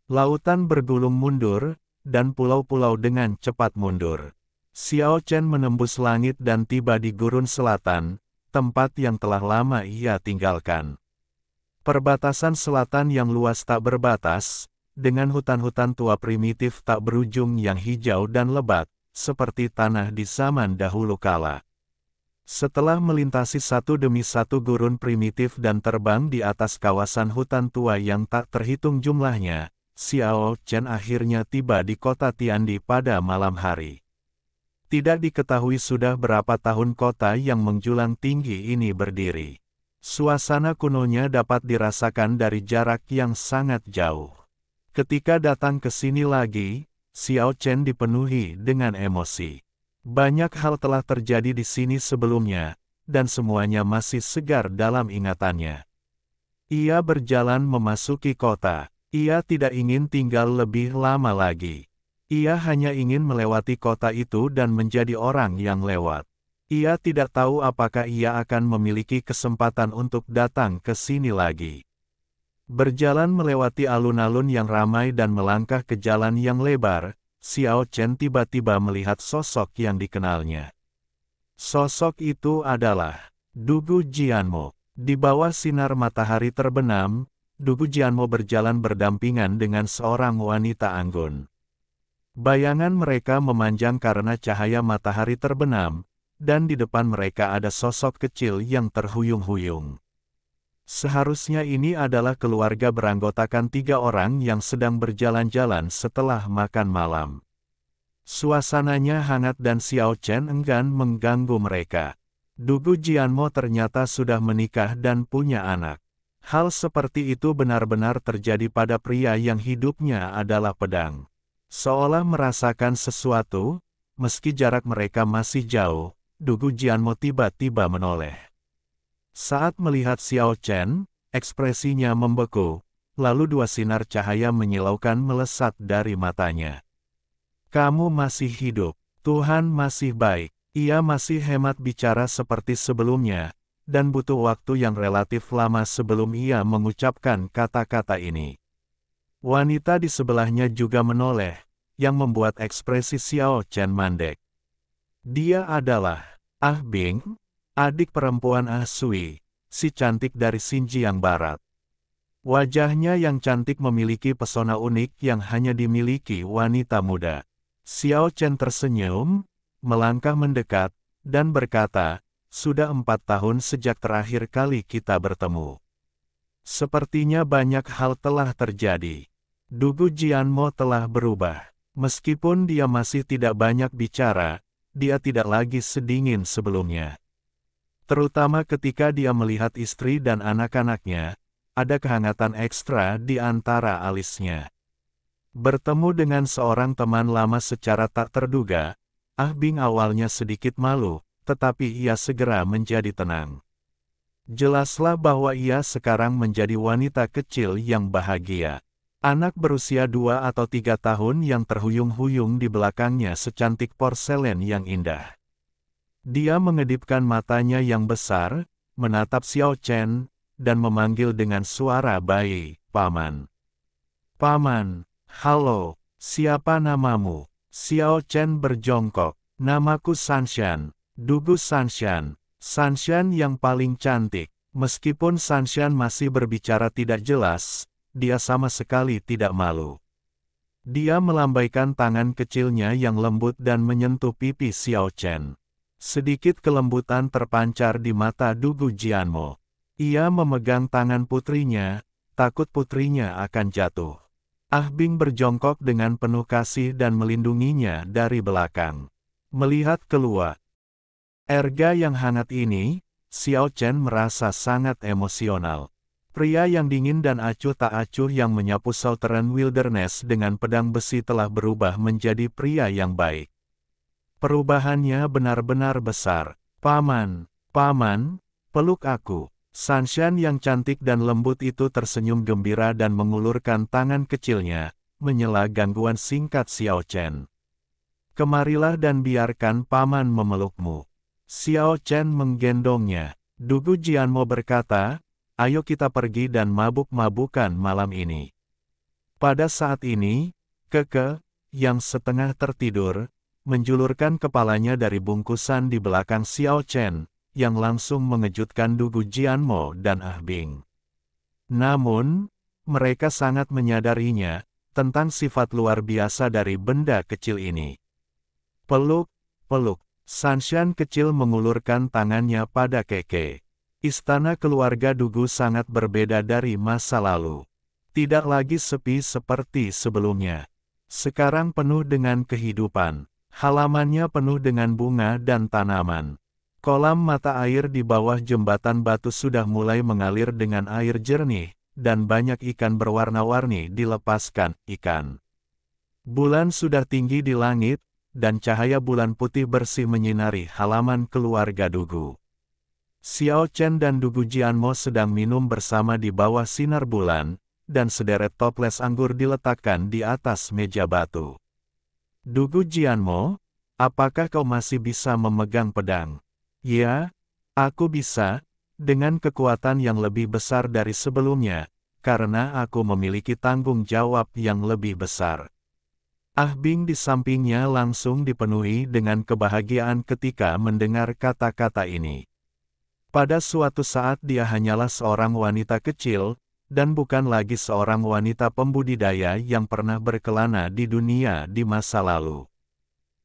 Lautan bergulung mundur, dan pulau-pulau dengan cepat mundur. Xiao Chen menembus langit dan tiba di gurun selatan, tempat yang telah lama ia tinggalkan. Perbatasan selatan yang luas tak berbatas, dengan hutan-hutan tua primitif tak berujung yang hijau dan lebat, seperti tanah di zaman dahulu kala. Setelah melintasi satu demi satu gurun primitif dan terbang di atas kawasan hutan tua yang tak terhitung jumlahnya, Xiao Chen akhirnya tiba di kota Tiandi pada malam hari. Tidak diketahui sudah berapa tahun kota yang menjulang tinggi ini berdiri. Suasana kunonya dapat dirasakan dari jarak yang sangat jauh. Ketika datang ke sini lagi, Xiao Chen dipenuhi dengan emosi. Banyak hal telah terjadi di sini sebelumnya, dan semuanya masih segar dalam ingatannya. Ia berjalan memasuki kota. Ia tidak ingin tinggal lebih lama lagi. Ia hanya ingin melewati kota itu dan menjadi orang yang lewat. Ia tidak tahu apakah ia akan memiliki kesempatan untuk datang ke sini lagi. Berjalan melewati alun-alun yang ramai dan melangkah ke jalan yang lebar, Xiao Chen tiba-tiba melihat sosok yang dikenalnya. Sosok itu adalah Dugu Jianmo. Di bawah sinar matahari terbenam, Dugu Jianmo berjalan berdampingan dengan seorang wanita anggun. Bayangan mereka memanjang karena cahaya matahari terbenam, dan di depan mereka ada sosok kecil yang terhuyung-huyung. Seharusnya ini adalah keluarga beranggotakan 3 orang yang sedang berjalan-jalan setelah makan malam. Suasananya hangat dan Xiao Chen enggan mengganggu mereka. Dugu Jianmo ternyata sudah menikah dan punya anak. Hal seperti itu benar-benar terjadi pada pria yang hidupnya adalah pedang. Seolah merasakan sesuatu, meski jarak mereka masih jauh, Dugu Jianmo tiba-tiba menoleh. Saat melihat Xiao Chen, ekspresinya membeku, lalu 2 sinar cahaya menyilaukan melesat dari matanya. Kamu masih hidup, Tuhan masih baik. Ia masih hemat bicara seperti sebelumnya, dan butuh waktu yang relatif lama sebelum ia mengucapkan kata-kata ini. Wanita di sebelahnya juga menoleh, yang membuat ekspresi Xiao Chen mandek. Dia adalah Ah Bing, adik perempuan Ah Sui, si cantik dari Xinjiang Barat. Wajahnya yang cantik memiliki pesona unik yang hanya dimiliki wanita muda. Xiao Chen tersenyum, melangkah mendekat, dan berkata, sudah 4 tahun sejak terakhir kali kita bertemu. Sepertinya banyak hal telah terjadi. Dugu Jianmo telah berubah. Meskipun dia masih tidak banyak bicara, dia tidak lagi sedingin sebelumnya. Terutama ketika dia melihat istri dan anak-anaknya, ada kehangatan ekstra di antara alisnya. Bertemu dengan seorang teman lama secara tak terduga, Ah Bing awalnya sedikit malu, tetapi ia segera menjadi tenang. Jelaslah bahwa ia sekarang menjadi wanita kecil yang bahagia. Anak berusia 2 atau 3 tahun yang terhuyung-huyung di belakangnya secantik porselen yang indah. Dia mengedipkan matanya yang besar, menatap Xiao Chen, dan memanggil dengan suara bayi, "Paman." "Paman, halo, siapa namamu?" Xiao Chen berjongkok. "Namaku Sanshan, Dugu Sanshan." Sanshan yang paling cantik. Meskipun Sanshan masih berbicara tidak jelas, dia sama sekali tidak malu. Dia melambaikan tangan kecilnya yang lembut dan menyentuh pipi Xiao Chen. Sedikit kelembutan terpancar di mata Dugu Jianmo. Ia memegang tangan putrinya, takut putrinya akan jatuh. Ah Bing berjongkok dengan penuh kasih dan melindunginya dari belakang. Melihat keluar erga yang hangat ini, Xiao Chen merasa sangat emosional. Pria yang dingin dan acuh tak acuh yang menyapu Southern Wilderness dengan pedang besi telah berubah menjadi pria yang baik. Perubahannya benar-benar besar. "Paman, paman, peluk aku." Sanshan yang cantik dan lembut itu tersenyum gembira dan mengulurkan tangan kecilnya, menyela gangguan singkat Xiao Chen. "Kemarilah dan biarkan paman memelukmu." Xiao Chen menggendongnya. Dugu Jianmo berkata, "Ayo kita pergi dan mabuk-mabukan malam ini." Pada saat ini, Keke, yang setengah tertidur, menjulurkan kepalanya dari bungkusan di belakang Xiao Chen, yang langsung mengejutkan Dugu Jianmo dan Ah Bing. Namun, mereka sangat menyadarinya, tentang sifat luar biasa dari benda kecil ini. "Peluk, peluk." Sanshan kecil mengulurkan tangannya pada Keke. Istana keluarga Dugu sangat berbeda dari masa lalu. Tidak lagi sepi seperti sebelumnya. Sekarang penuh dengan kehidupan. Halamannya penuh dengan bunga dan tanaman. Kolam mata air di bawah jembatan batu sudah mulai mengalir dengan air jernih, dan banyak ikan berwarna-warni dilepaskan ikan. Bulan sudah tinggi di langit, dan cahaya bulan putih bersih menyinari halaman keluarga Dugu. Xiao Chen dan Dugu Jianmo sedang minum bersama di bawah sinar bulan, dan sederet toples anggur diletakkan di atas meja batu. "Dugu Jianmo, apakah kau masih bisa memegang pedang?" "Ya, aku bisa, dengan kekuatan yang lebih besar dari sebelumnya, karena aku memiliki tanggung jawab yang lebih besar." Ah Bing di sampingnya langsung dipenuhi dengan kebahagiaan ketika mendengar kata-kata ini. Pada suatu saat dia hanyalah seorang wanita kecil, dan bukan lagi seorang wanita pembudidaya yang pernah berkelana di dunia di masa lalu.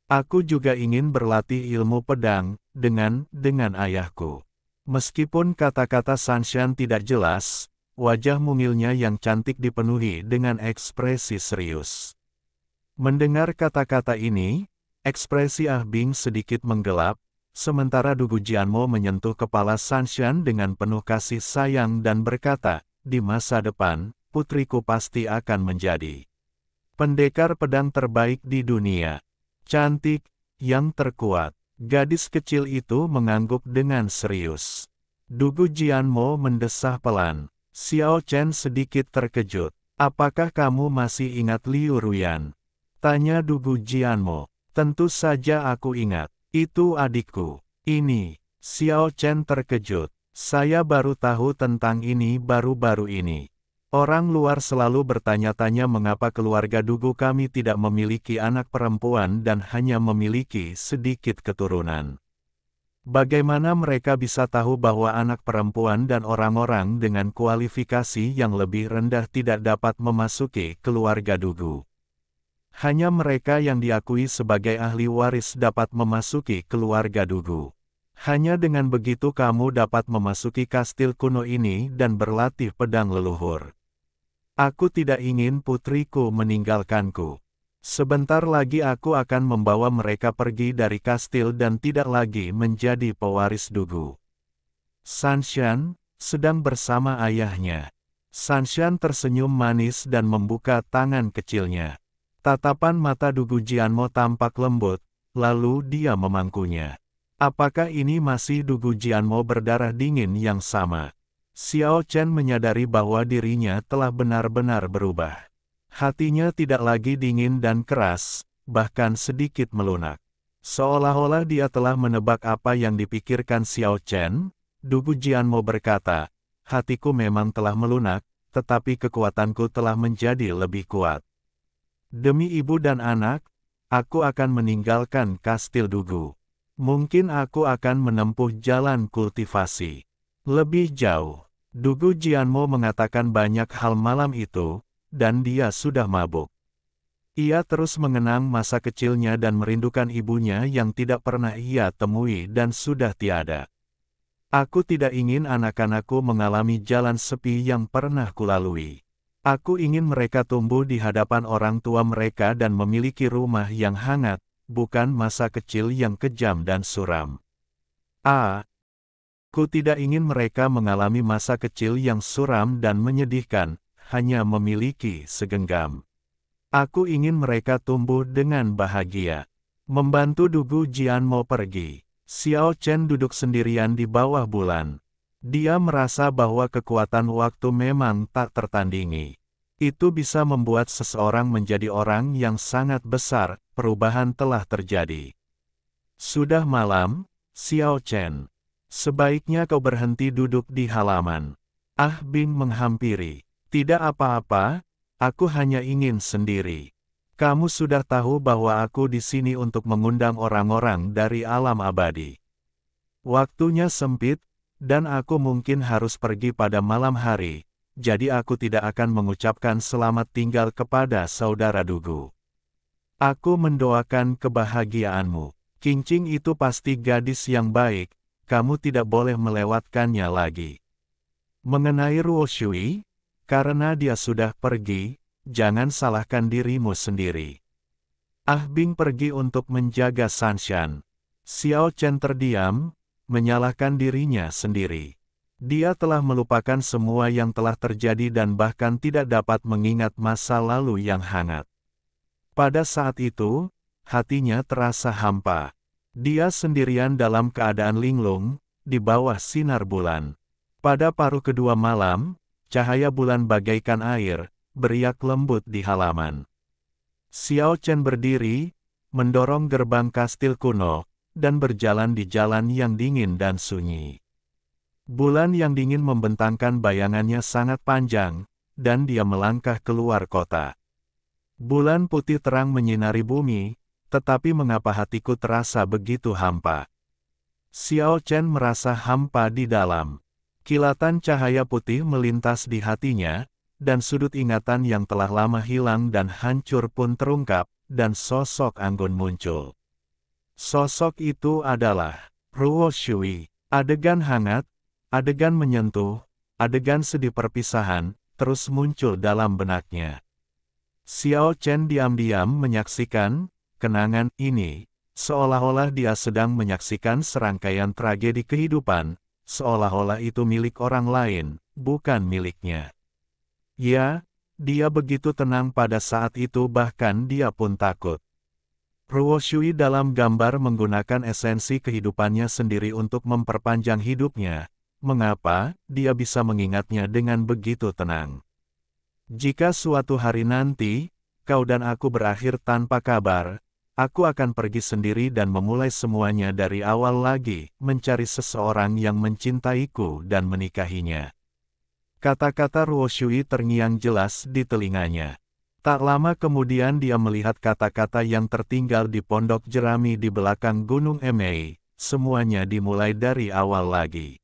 "Aku juga ingin berlatih ilmu pedang, dengan ayahku." Meskipun kata-kata Sanshan tidak jelas, wajah mungilnya yang cantik dipenuhi dengan ekspresi serius. Mendengar kata-kata ini, ekspresi Ah Bing sedikit menggelap, sementara Dugu Jianmo menyentuh kepala Sanshan dengan penuh kasih sayang dan berkata, "Di masa depan, putriku pasti akan menjadi pendekar pedang terbaik di dunia. Cantik, yang terkuat." Gadis kecil itu mengangguk dengan serius. Dugu Jianmo mendesah pelan. Xiao Chen sedikit terkejut. "Apakah kamu masih ingat Liu Ruyan?" tanya Dugu Jianmo. "Tentu saja aku ingat. Itu adikku." "Ini." Xiao Chen terkejut. "Saya baru tahu tentang ini baru-baru ini." Orang luar selalu bertanya-tanya mengapa keluarga Dugu kami tidak memiliki anak perempuan dan hanya memiliki sedikit keturunan. Bagaimana mereka bisa tahu bahwa anak perempuan dan orang-orang dengan kualifikasi yang lebih rendah tidak dapat memasuki keluarga Dugu? Hanya mereka yang diakui sebagai ahli waris dapat memasuki keluarga Dugu. Hanya dengan begitu kamu dapat memasuki kastil kuno ini dan berlatih pedang leluhur. Aku tidak ingin putriku meninggalkanku. Sebentar lagi aku akan membawa mereka pergi dari kastil dan tidak lagi menjadi pewaris Dugu." Sanshan sedang bersama ayahnya. Sanshan tersenyum manis dan membuka tangan kecilnya. Tatapan mata Dugu Jianmo tampak lembut, lalu dia memangkunya. Apakah ini masih Dugu Jianmo berdarah dingin yang sama? Xiao Chen menyadari bahwa dirinya telah benar-benar berubah. Hatinya tidak lagi dingin dan keras, bahkan sedikit melunak. Seolah-olah dia telah menebak apa yang dipikirkan Xiao Chen. Dugu Jianmo berkata, hatiku memang telah melunak, tetapi kekuatanku telah menjadi lebih kuat. Demi ibu dan anak, aku akan meninggalkan kastil Dugu. Mungkin aku akan menempuh jalan kultivasi lebih jauh. Dugu Jianmo mengatakan banyak hal malam itu, dan dia sudah mabuk. Ia terus mengenang masa kecilnya dan merindukan ibunya yang tidak pernah ia temui dan sudah tiada. Aku tidak ingin anak-anakku mengalami jalan sepi yang pernah kulalui. Aku ingin mereka tumbuh di hadapan orang tua mereka dan memiliki rumah yang hangat, bukan masa kecil yang kejam dan suram. Aku tidak ingin mereka mengalami masa kecil yang suram dan menyedihkan, hanya memiliki segenggam. Aku ingin mereka tumbuh dengan bahagia. Membantu Dugu Jianmo pergi. Xiao Chen duduk sendirian di bawah bulan. Dia merasa bahwa kekuatan waktu memang tak tertandingi. Itu bisa membuat seseorang menjadi orang yang sangat besar. Perubahan telah terjadi. Sudah malam, Xiao Chen. Sebaiknya kau berhenti duduk di halaman. Ah Bing menghampiri. Tidak apa-apa, aku hanya ingin sendiri. Kamu sudah tahu bahwa aku di sini untuk mengundang orang-orang dari alam abadi. Waktunya sempit, dan aku mungkin harus pergi pada malam hari, jadi aku tidak akan mengucapkan selamat tinggal kepada saudara Dugu. Aku mendoakan kebahagiaanmu. Qingqing itu pasti gadis yang baik, kamu tidak boleh melewatkannya lagi. Mengenai Ruo Shui, karena dia sudah pergi, jangan salahkan dirimu sendiri. Ah Bing pergi untuk menjaga Sanshan. Xiao Chen terdiam, menyalahkan dirinya sendiri. Dia telah melupakan semua yang telah terjadi dan bahkan tidak dapat mengingat masa lalu yang hangat. Pada saat itu, hatinya terasa hampa. Dia sendirian dalam keadaan linglung, di bawah sinar bulan. Pada paruh kedua malam, cahaya bulan bagaikan air, beriak lembut di halaman. Xiao Chen berdiri, mendorong gerbang kastil kuno, dan berjalan di jalan yang dingin dan sunyi. Bulan yang dingin membentangkan bayangannya sangat panjang, dan dia melangkah keluar kota. Bulan putih terang menyinari bumi, tetapi mengapa hatiku terasa begitu hampa? Xiao Chen merasa hampa di dalam. Kilatan cahaya putih melintas di hatinya, dan sudut ingatan yang telah lama hilang dan hancur pun terungkap, dan sosok anggun muncul. Sosok itu adalah Ruo Shui. Adegan hangat, adegan menyentuh, adegan sedih perpisahan, terus muncul dalam benaknya. Xiao Chen diam-diam menyaksikan kenangan ini, seolah-olah dia sedang menyaksikan serangkaian tragedi kehidupan, seolah-olah itu milik orang lain, bukan miliknya. Ya, dia begitu tenang pada saat itu bahkan dia pun takut. Ruo Shui dalam gambar menggunakan esensi kehidupannya sendiri untuk memperpanjang hidupnya. Mengapa dia bisa mengingatnya dengan begitu tenang? Jika suatu hari nanti, kau dan aku berakhir tanpa kabar, aku akan pergi sendiri dan memulai semuanya dari awal lagi, mencari seseorang yang mencintaiku dan menikahinya. Kata-kata Ruo Shui terngiang jelas di telinganya. Tak lama kemudian dia melihat kata-kata yang tertinggal di pondok jerami di belakang Gunung Emei, semuanya dimulai dari awal lagi.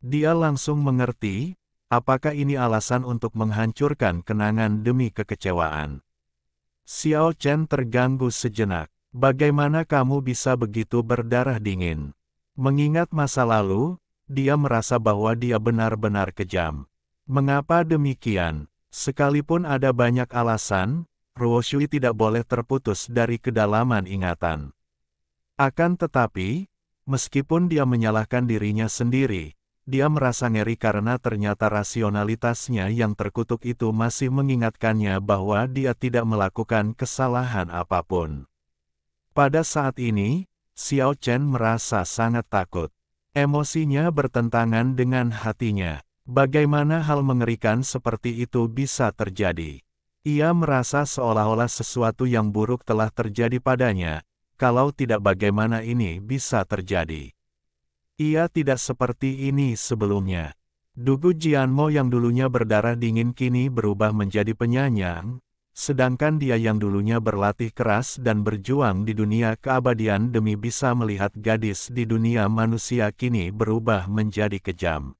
Dia langsung mengerti, apakah ini alasan untuk menghancurkan kenangan demi kekecewaan. Xiao Chen terganggu sejenak. Bagaimana kamu bisa begitu berdarah dingin? Mengingat masa lalu, dia merasa bahwa dia benar-benar kejam. Mengapa demikian? Sekalipun ada banyak alasan, Ruo Shui tidak boleh terputus dari kedalaman ingatan. Akan tetapi, meskipun dia menyalahkan dirinya sendiri, dia merasa ngeri karena ternyata rasionalitasnya yang terkutuk itu masih mengingatkannya bahwa dia tidak melakukan kesalahan apapun. Pada saat ini, Xiao Chen merasa sangat takut. Emosinya bertentangan dengan hatinya. Bagaimana hal mengerikan seperti itu bisa terjadi? Ia merasa seolah-olah sesuatu yang buruk telah terjadi padanya, kalau tidak bagaimana ini bisa terjadi. Ia tidak seperti ini sebelumnya. Dugu Jianmo yang dulunya berdarah dingin kini berubah menjadi penyayang, sedangkan dia yang dulunya berlatih keras dan berjuang di dunia keabadian demi bisa melihat gadis di dunia manusia kini berubah menjadi kejam.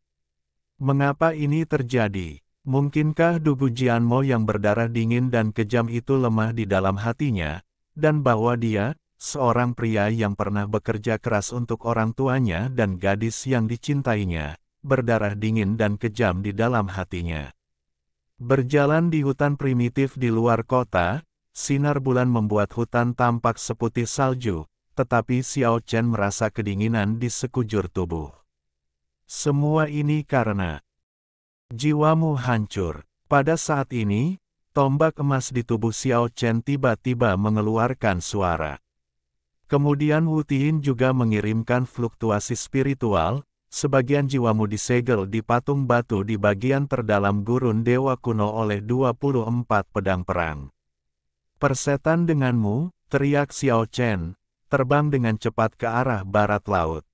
Mengapa ini terjadi? Mungkinkah Dugu Jianmo yang berdarah dingin dan kejam itu lemah di dalam hatinya, dan bahwa dia, seorang pria yang pernah bekerja keras untuk orang tuanya dan gadis yang dicintainya, berdarah dingin dan kejam di dalam hatinya. Berjalan di hutan primitif di luar kota, sinar bulan membuat hutan tampak seputih salju, tetapi Xiao Chen merasa kedinginan di sekujur tubuh. Semua ini karena jiwamu hancur. Pada saat ini, tombak emas di tubuh Xiao Chen tiba-tiba mengeluarkan suara. Kemudian Wu Tiyin juga mengirimkan fluktuasi spiritual, sebagian jiwamu disegel di patung batu di bagian terdalam gurun dewa kuno oleh 24 pedang perang. Persetan denganmu, teriak Xiao Chen, terbang dengan cepat ke arah barat laut.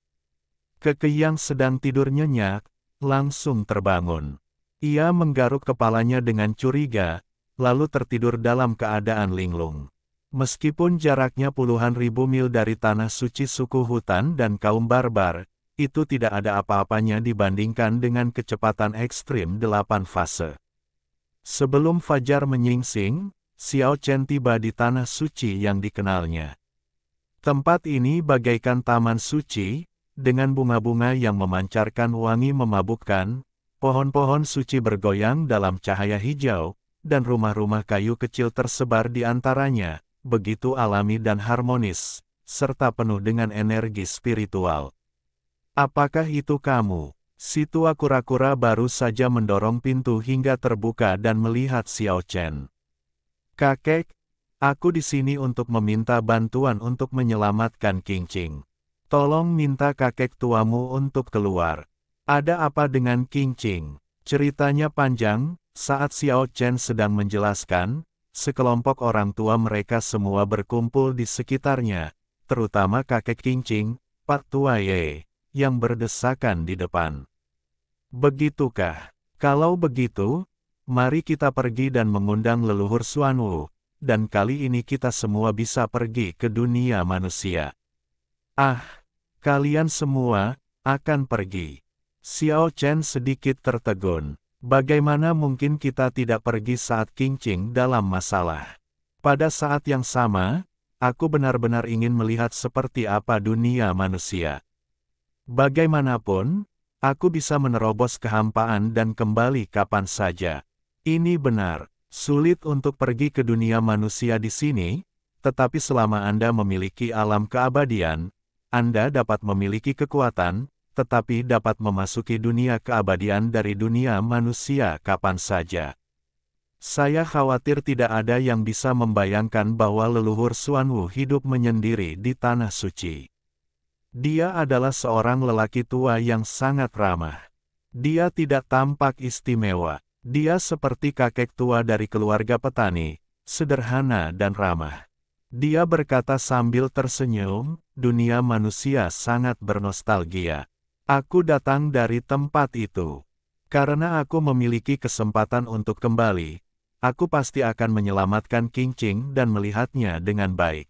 Keke yang sedang tidur nyenyak, langsung terbangun. Ia menggaruk kepalanya dengan curiga, lalu tertidur dalam keadaan linglung. Meskipun jaraknya puluhan ribu mil dari tanah suci suku hutan dan kaum barbar, itu tidak ada apa-apanya dibandingkan dengan kecepatan ekstrim 8 fase. Sebelum fajar menyingsing, Xiao Chen tiba di tanah suci yang dikenalnya. Tempat ini bagaikan taman suci, dengan bunga-bunga yang memancarkan wangi memabukkan, pohon-pohon suci bergoyang dalam cahaya hijau, dan rumah-rumah kayu kecil tersebar di antaranya, begitu alami dan harmonis, serta penuh dengan energi spiritual. Apakah itu kamu? Si tua kura-kura baru saja mendorong pintu hingga terbuka dan melihat Xiao Chen. Kakek, aku di sini untuk meminta bantuan untuk menyelamatkan Qingqing. Tolong minta kakek tuamu untuk keluar. Ada apa dengan Qingqing? Ceritanya panjang, saat Xiao Chen sedang menjelaskan, sekelompok orang tua mereka semua berkumpul di sekitarnya, terutama kakek Qingqing, Pak Tua Ye, yang berdesakan di depan. Begitukah? Kalau begitu, mari kita pergi dan mengundang leluhur Xuanwu, dan kali ini kita semua bisa pergi ke dunia manusia. Ah, kalian semua akan pergi. Xiao Chen sedikit tertegun. Bagaimana mungkin kita tidak pergi saat Qingqing dalam masalah? Pada saat yang sama, aku benar-benar ingin melihat seperti apa dunia manusia. Bagaimanapun, aku bisa menerobos kehampaan dan kembali kapan saja. Ini benar, sulit untuk pergi ke dunia manusia di sini, tetapi selama Anda memiliki alam keabadian, Anda dapat memiliki kekuatan, tetapi dapat memasuki dunia keabadian dari dunia manusia kapan saja. Saya khawatir tidak ada yang bisa membayangkan bahwa leluhur Xuanwu hidup menyendiri di tanah suci. Dia adalah seorang lelaki tua yang sangat ramah. Dia tidak tampak istimewa. Dia seperti kakek tua dari keluarga petani, sederhana dan ramah. Dia berkata sambil tersenyum, dunia manusia sangat bernostalgia. Aku datang dari tempat itu. Karena aku memiliki kesempatan untuk kembali, aku pasti akan menyelamatkan Qingqing dan melihatnya dengan baik.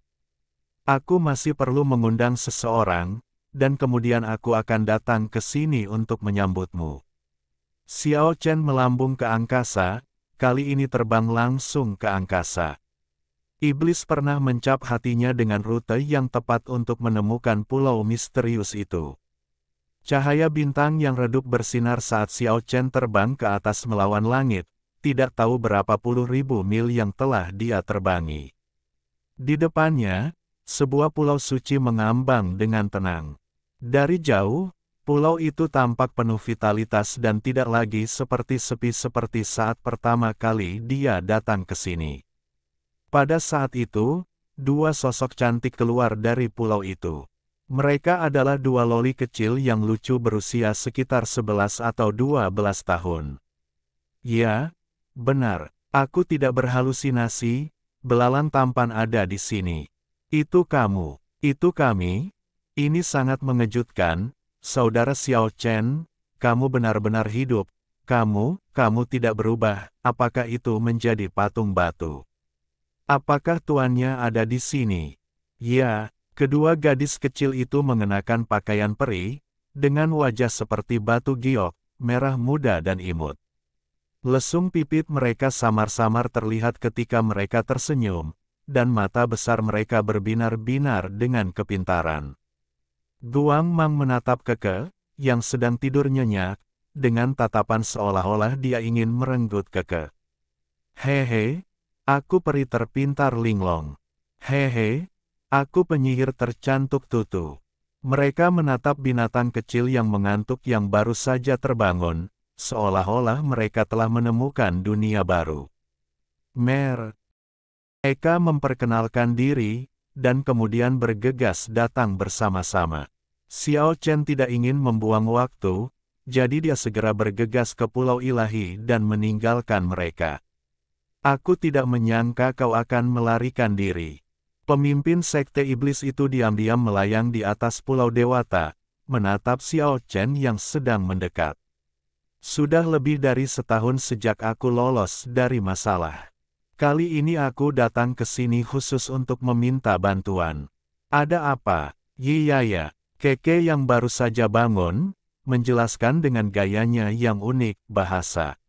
Aku masih perlu mengundang seseorang, dan kemudian aku akan datang ke sini untuk menyambutmu. Xiao Chen melambung ke angkasa, kali ini terbang langsung ke angkasa. Iblis pernah mencap hatinya dengan rute yang tepat untuk menemukan pulau misterius itu. Cahaya bintang yang redup bersinar saat Xiao Chen terbang ke atas melawan langit, tidak tahu berapa puluh ribu mil yang telah dia terbangi. Di depannya, sebuah pulau suci mengambang dengan tenang. Dari jauh, pulau itu tampak penuh vitalitas dan tidak lagi seperti sepi seperti saat pertama kali dia datang ke sini. Pada saat itu, dua sosok cantik keluar dari pulau itu. Mereka adalah dua loli kecil yang lucu berusia sekitar 11 atau 12 tahun. Ya, benar, aku tidak berhalusinasi, belalang tampan ada di sini. Itu kamu, itu kami, ini sangat mengejutkan, Saudara Xiao Chen, kamu benar-benar hidup, kamu tidak berubah, apakah itu menjadi patung batu? Apakah tuannya ada di sini? Ya. Kedua gadis kecil itu mengenakan pakaian peri, dengan wajah seperti batu giok, merah muda dan imut. Lesung pipit mereka samar-samar terlihat ketika mereka tersenyum, dan mata besar mereka berbinar-binar dengan kepintaran. Guang Mang menatap Keke, yang sedang tidur nyenyak, dengan tatapan seolah-olah dia ingin merenggut Keke. Hehe, aku peri terpintar linglong. Hehe. Aku penyihir tercantik Tutu. Mereka menatap binatang kecil yang mengantuk yang baru saja terbangun, seolah-olah mereka telah menemukan dunia baru. Mereka memperkenalkan diri, dan kemudian bergegas datang bersama-sama. Xiao Chen tidak ingin membuang waktu, jadi dia segera bergegas ke Pulau Ilahi dan meninggalkan mereka. Aku tidak menyangka kau akan melarikan diri. Pemimpin sekte iblis itu diam-diam melayang di atas Pulau Dewata, menatap Xiao Chen yang sedang mendekat. Sudah lebih dari setahun sejak aku lolos dari masalah. Kali ini aku datang ke sini khusus untuk meminta bantuan. Ada apa, Yi Yaya? Keke yang baru saja bangun, menjelaskan dengan gayanya yang unik, bahasa.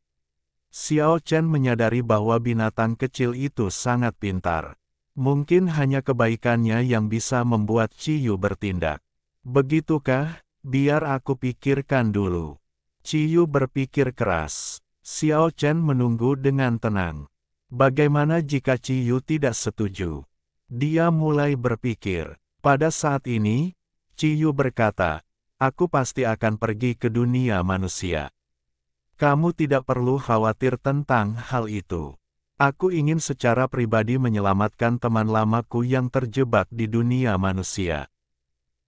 Xiao Chen menyadari bahwa binatang kecil itu sangat pintar. Mungkin hanya kebaikannya yang bisa membuat Ciyu bertindak. Begitukah? Biar aku pikirkan dulu. Ciyu berpikir keras. Xiao Chen menunggu dengan tenang. Bagaimana jika Ciyu tidak setuju? Dia mulai berpikir. Pada saat ini, Ciyu berkata, aku pasti akan pergi ke dunia manusia. Kamu tidak perlu khawatir tentang hal itu. Aku ingin secara pribadi menyelamatkan teman lamaku yang terjebak di dunia manusia.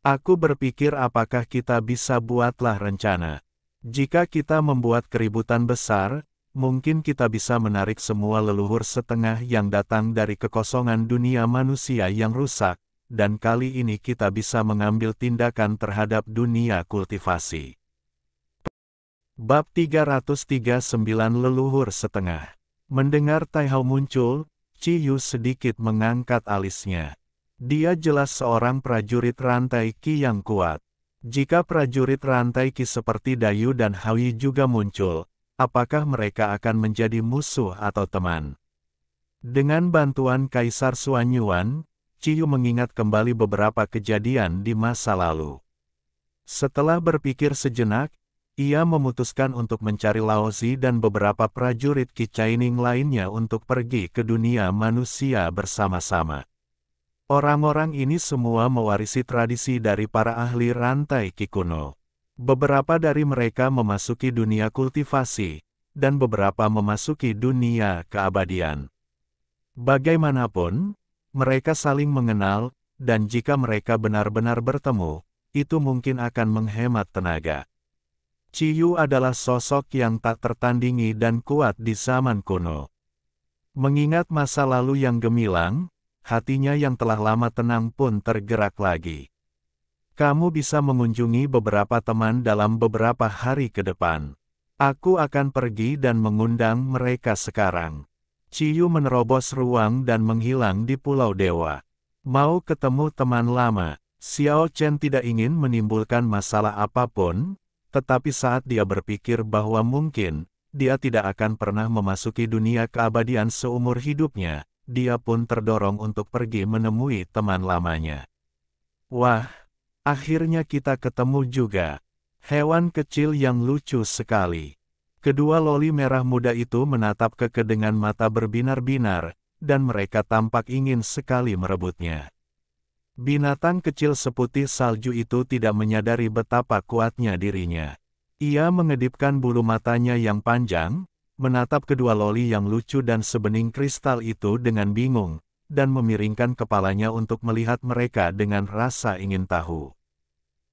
Aku berpikir apakah kita bisa buatlah rencana. Jika kita membuat keributan besar, mungkin kita bisa menarik semua leluhur setengah yang datang dari kekosongan dunia manusia yang rusak, dan kali ini kita bisa mengambil tindakan terhadap dunia kultivasi. Bab 339 Leluhur Setengah. Mendengar Tai Hao muncul, Ciyu sedikit mengangkat alisnya. Dia jelas seorang prajurit rantai Qi yang kuat. Jika prajurit rantai Qi seperti Dayu dan Haoyi juga muncul, apakah mereka akan menjadi musuh atau teman? Dengan bantuan Kaisar Xuanyuan, Ciyu mengingat kembali beberapa kejadian di masa lalu. Setelah berpikir sejenak, ia memutuskan untuk mencari Laozi dan beberapa prajurit Qi Cainiing lainnya untuk pergi ke dunia manusia bersama-sama. Orang-orang ini semua mewarisi tradisi dari para ahli rantai Qi kuno. Beberapa dari mereka memasuki dunia kultivasi, dan beberapa memasuki dunia keabadian. Bagaimanapun, mereka saling mengenal, dan jika mereka benar-benar bertemu, itu mungkin akan menghemat tenaga. Ciyu adalah sosok yang tak tertandingi dan kuat di zaman kuno. Mengingat masa lalu yang gemilang, hatinya yang telah lama tenang pun tergerak lagi. Kamu bisa mengunjungi beberapa teman dalam beberapa hari ke depan. Aku akan pergi dan mengundang mereka sekarang. Ciyu menerobos ruang dan menghilang di Pulau Dewa. Mau ketemu teman lama, Xiao Chen tidak ingin menimbulkan masalah apapun, tetapi saat dia berpikir bahwa mungkin, dia tidak akan pernah memasuki dunia keabadian seumur hidupnya, dia pun terdorong untuk pergi menemui teman lamanya. Wah, akhirnya kita ketemu juga. Hewan kecil yang lucu sekali. Kedua loli merah muda itu menatap Keke dengan mata berbinar-binar, dan mereka tampak ingin sekali merebutnya. Binatang kecil seputih salju itu tidak menyadari betapa kuatnya dirinya. Ia mengedipkan bulu matanya yang panjang, menatap kedua loli yang lucu dan sebening kristal itu dengan bingung, dan memiringkan kepalanya untuk melihat mereka dengan rasa ingin tahu.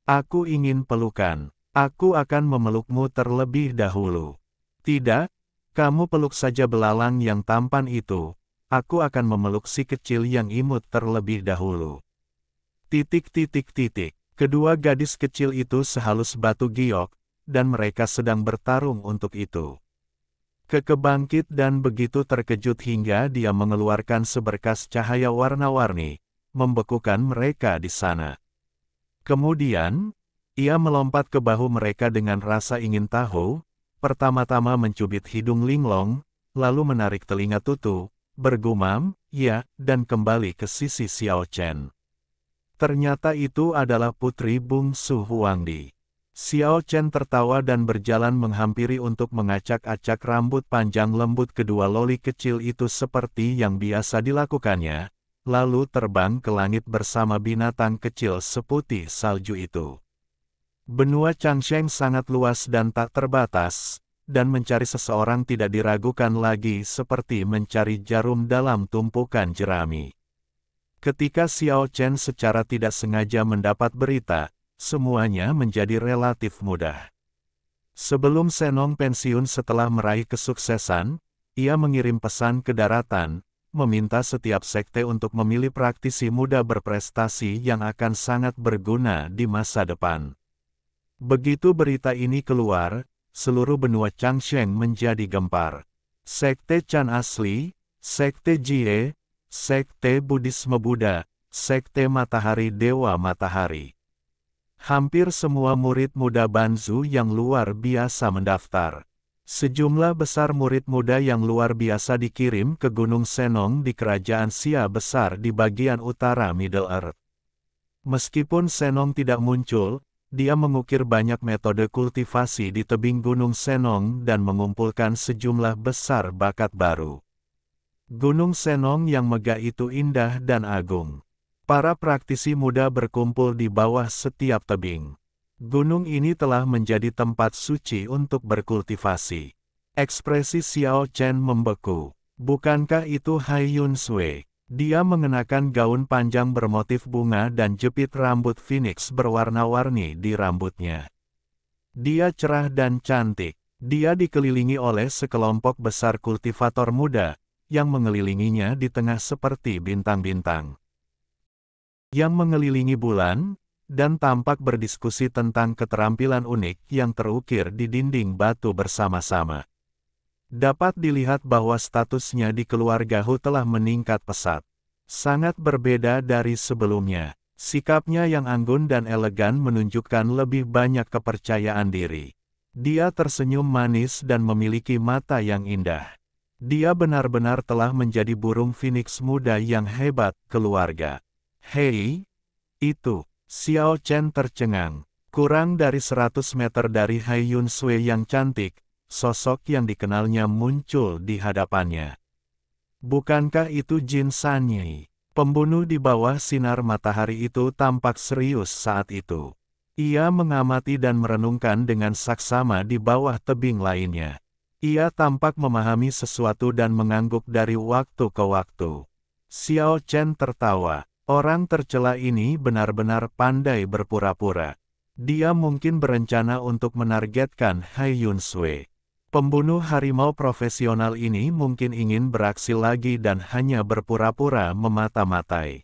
Aku ingin pelukan. Aku akan memelukmu terlebih dahulu. Tidak, kamu peluk saja belalang yang tampan itu. Aku akan memeluk si kecil yang imut terlebih dahulu. Titik. Kedua gadis kecil itu sehalus batu giok, dan mereka sedang bertarung untuk itu. Keke bangkit dan begitu terkejut hingga dia mengeluarkan seberkas cahaya warna-warni, membekukan mereka di sana. Kemudian, ia melompat ke bahu mereka dengan rasa ingin tahu, pertama-tama mencubit hidung linglong, lalu menarik telinga Tutu, bergumam, ya, dan kembali ke sisi Xiao Chen. Ternyata itu adalah putri bungsu Huangdi. Xiao Chen tertawa dan berjalan menghampiri untuk mengacak-acak rambut panjang lembut kedua loli kecil itu seperti yang biasa dilakukannya, lalu terbang ke langit bersama binatang kecil seputih salju itu. Benua Changsheng sangat luas dan tak terbatas, dan mencari seseorang tidak diragukan lagi seperti mencari jarum dalam tumpukan jerami. Ketika Xiao Chen secara tidak sengaja mendapat berita, semuanya menjadi relatif mudah. Sebelum Senong pensiun setelah meraih kesuksesan, ia mengirim pesan ke daratan, meminta setiap sekte untuk memilih praktisi muda berprestasi yang akan sangat berguna di masa depan. Begitu berita ini keluar, seluruh benua Changsheng menjadi gempar. Sekte Chan asli, Sekte Jie, Sekte Buddhisme Buddha, Sekte Matahari Dewa Matahari. Hampir semua murid muda Banzu yang luar biasa mendaftar. Sejumlah besar murid muda yang luar biasa dikirim ke Gunung Senong di Kerajaan Xia besar di bagian utara Middle Earth. Meskipun Senong tidak muncul, dia mengukir banyak metode kultivasi di tebing Gunung Senong dan mengumpulkan sejumlah besar bakat baru. Gunung Senong yang megah itu indah dan agung. Para praktisi muda berkumpul di bawah setiap tebing. Gunung ini telah menjadi tempat suci untuk berkultivasi. Ekspresi Xiao Chen membeku. Bukankah itu Hai Yun Sui? Dia mengenakan gaun panjang bermotif bunga dan jepit rambut phoenix berwarna-warni di rambutnya. Dia cerah dan cantik. Dia dikelilingi oleh sekelompok besar kultivator muda, yang mengelilinginya di tengah seperti bintang-bintang yang mengelilingi bulan, dan tampak berdiskusi tentang keterampilan unik yang terukir di dinding batu bersama-sama. Dapat dilihat bahwa statusnya di keluarga Hu telah meningkat pesat. Sangat berbeda dari sebelumnya. Sikapnya yang anggun dan elegan menunjukkan lebih banyak kepercayaan diri. Dia tersenyum manis dan memiliki mata yang indah. Dia benar-benar telah menjadi burung phoenix muda yang hebat keluarga. Hei, itu, Xiao Chen tercengang. Kurang dari 100 meter dari Hai Yun Sui yang cantik, sosok yang dikenalnya muncul di hadapannya. Bukankah itu Jin Sanyi? Pembunuh di bawah sinar matahari itu tampak serius saat itu. Ia mengamati dan merenungkan dengan saksama di bawah tebing lainnya. Ia tampak memahami sesuatu dan mengangguk dari waktu ke waktu. Xiao Chen tertawa. Orang tercela ini benar-benar pandai berpura-pura. Dia mungkin berencana untuk menargetkan Hai Yun Sui. Pembunuh harimau profesional ini mungkin ingin beraksi lagi dan hanya berpura-pura memata-matai.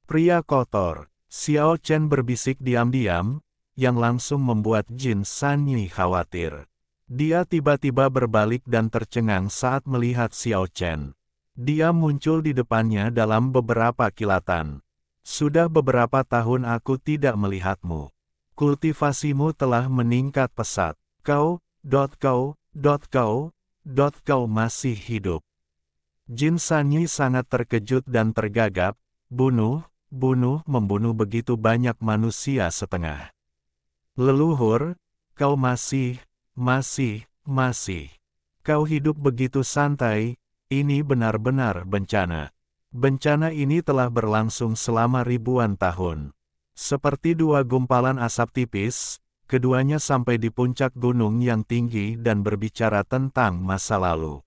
Pria kotor, Xiao Chen berbisik diam-diam, yang langsung membuat Jin Sanyi khawatir. Dia tiba-tiba berbalik dan tercengang saat melihat Xiao Chen. Dia muncul di depannya dalam beberapa kilatan. Sudah beberapa tahun aku tidak melihatmu. Kultivasimu telah meningkat pesat. Kau masih hidup. Jin Sanyi sangat terkejut dan tergagap. Membunuh begitu banyak manusia setengah. Leluhur, kau masih. Kau hidup begitu santai. Ini benar-benar bencana. Bencana ini telah berlangsung selama ribuan tahun. Seperti dua gumpalan asap tipis, keduanya sampai di puncak gunung yang tinggi dan berbicara tentang masa lalu.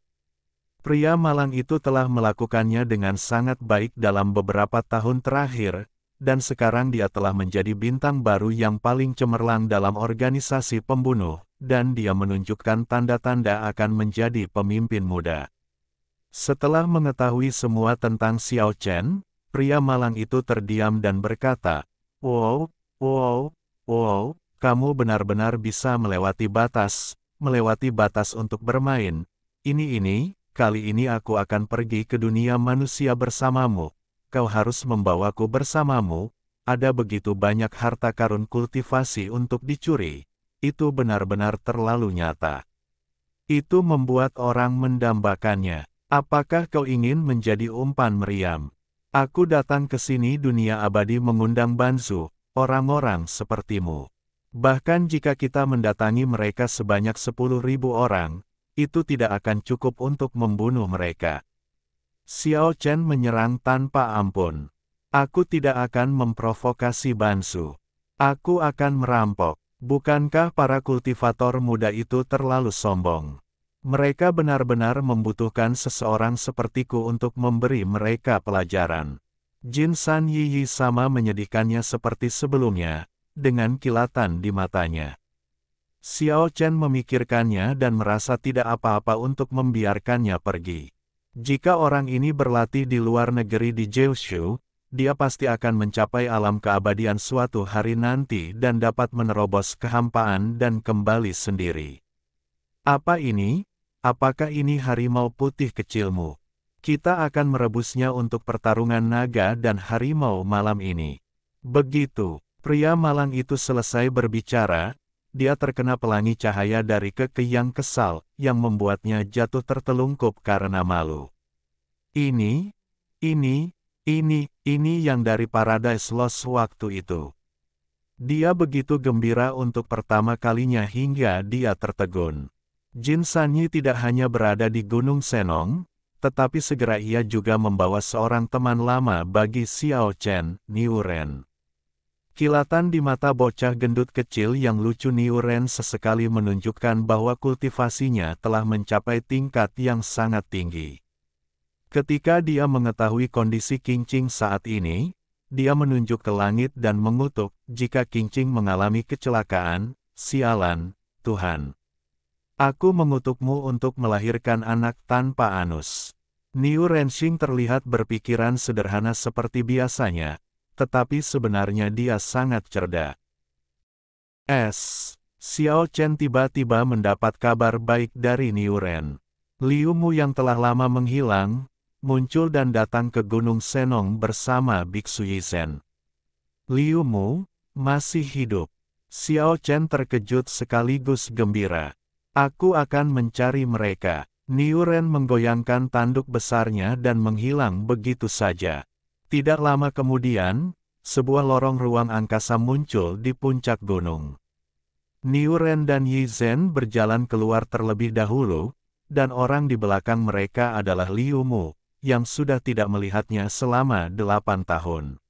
Pria malang itu telah melakukannya dengan sangat baik dalam beberapa tahun terakhir, dan sekarang dia telah menjadi bintang baru yang paling cemerlang dalam organisasi pembunuh, dan dia menunjukkan tanda-tanda akan menjadi pemimpin muda. Setelah mengetahui semua tentang Xiao Chen, pria malang itu terdiam dan berkata, "Wow, wow, wow, kamu benar-benar bisa melewati batas untuk bermain. Kali ini aku akan pergi ke dunia manusia bersamamu. Kau harus membawaku bersamamu, ada begitu banyak harta karun kultivasi untuk dicuri. Itu benar-benar terlalu nyata. Itu membuat orang mendambakannya. Apakah kau ingin menjadi umpan meriam? Aku datang ke sini dunia abadi mengundang Banzu, orang-orang sepertimu. Bahkan jika kita mendatangi mereka sebanyak 10.000 orang, itu tidak akan cukup untuk membunuh mereka." Xiao Chen menyerang tanpa ampun. "Aku tidak akan memprovokasi Banzu. Aku akan merampok. Bukankah para kultivator muda itu terlalu sombong? Mereka benar-benar membutuhkan seseorang sepertiku untuk memberi mereka pelajaran." Jin San Yi sama menyedihkannya seperti sebelumnya, dengan kilatan di matanya. Xiao Chen memikirkannya dan merasa tidak apa-apa untuk membiarkannya pergi. Jika orang ini berlatih di luar negeri di Jiuzhou, dia pasti akan mencapai alam keabadian suatu hari nanti dan dapat menerobos kehampaan dan kembali sendiri. "Apa ini? Apakah ini harimau putih kecilmu? Kita akan merebusnya untuk pertarungan naga dan harimau malam ini." Begitu pria malang itu selesai berbicara, dia terkena pelangi cahaya dari Keke yang kesal, yang membuatnya jatuh tertelungkup karena malu. Ini yang dari Paradise Lost waktu itu." Dia begitu gembira untuk pertama kalinya hingga dia tertegun. Jin Sanyi tidak hanya berada di Gunung Senong, tetapi segera ia juga membawa seorang teman lama bagi Xiao Chen, Niu Ren. Kilatan di mata bocah gendut kecil yang lucu Niu Ren sesekali menunjukkan bahwa kultivasinya telah mencapai tingkat yang sangat tinggi. Ketika dia mengetahui kondisi Qingqing saat ini, dia menunjuk ke langit dan mengutuk, "Jika Qingqing mengalami kecelakaan, sialan, Tuhan. Aku mengutukmu untuk melahirkan anak tanpa anus." Niu Renxing terlihat berpikiran sederhana seperti biasanya, tetapi sebenarnya dia sangat cerdas. Xiao Chen tiba-tiba mendapat kabar baik dari Niu Ren. Liu Mu yang telah lama menghilang, muncul dan datang ke Gunung Senong bersama Biksu Yizhen. "Liu Mu masih hidup." Xiao Chen terkejut sekaligus gembira. "Aku akan mencari mereka." Niu Ren menggoyangkan tanduk besarnya dan menghilang begitu saja. Tidak lama kemudian, sebuah lorong ruang angkasa muncul di puncak gunung. Niu Ren dan Yi Zhen berjalan keluar terlebih dahulu, dan orang di belakang mereka adalah Liu Mu, yang sudah tidak melihatnya selama 8 tahun.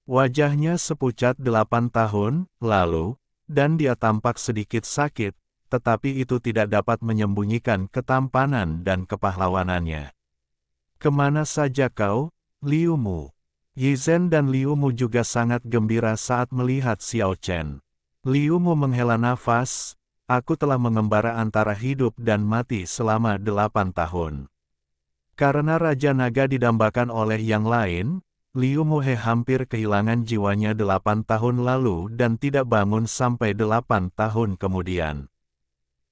Wajahnya sepucat 8 tahun lalu, dan dia tampak sedikit sakit, tetapi itu tidak dapat menyembunyikan ketampanan dan kepahlawanannya. "Kemana saja kau, Liu Mu?" Yi Zhen dan Liu Mu juga sangat gembira saat melihat Xiao Chen. Liu Mu menghela nafas, "Aku telah mengembara antara hidup dan mati selama 8 tahun. Karena Raja Naga didambakan oleh yang lain, Liu Mu hampir kehilangan jiwanya 8 tahun lalu dan tidak bangun sampai 8 tahun kemudian.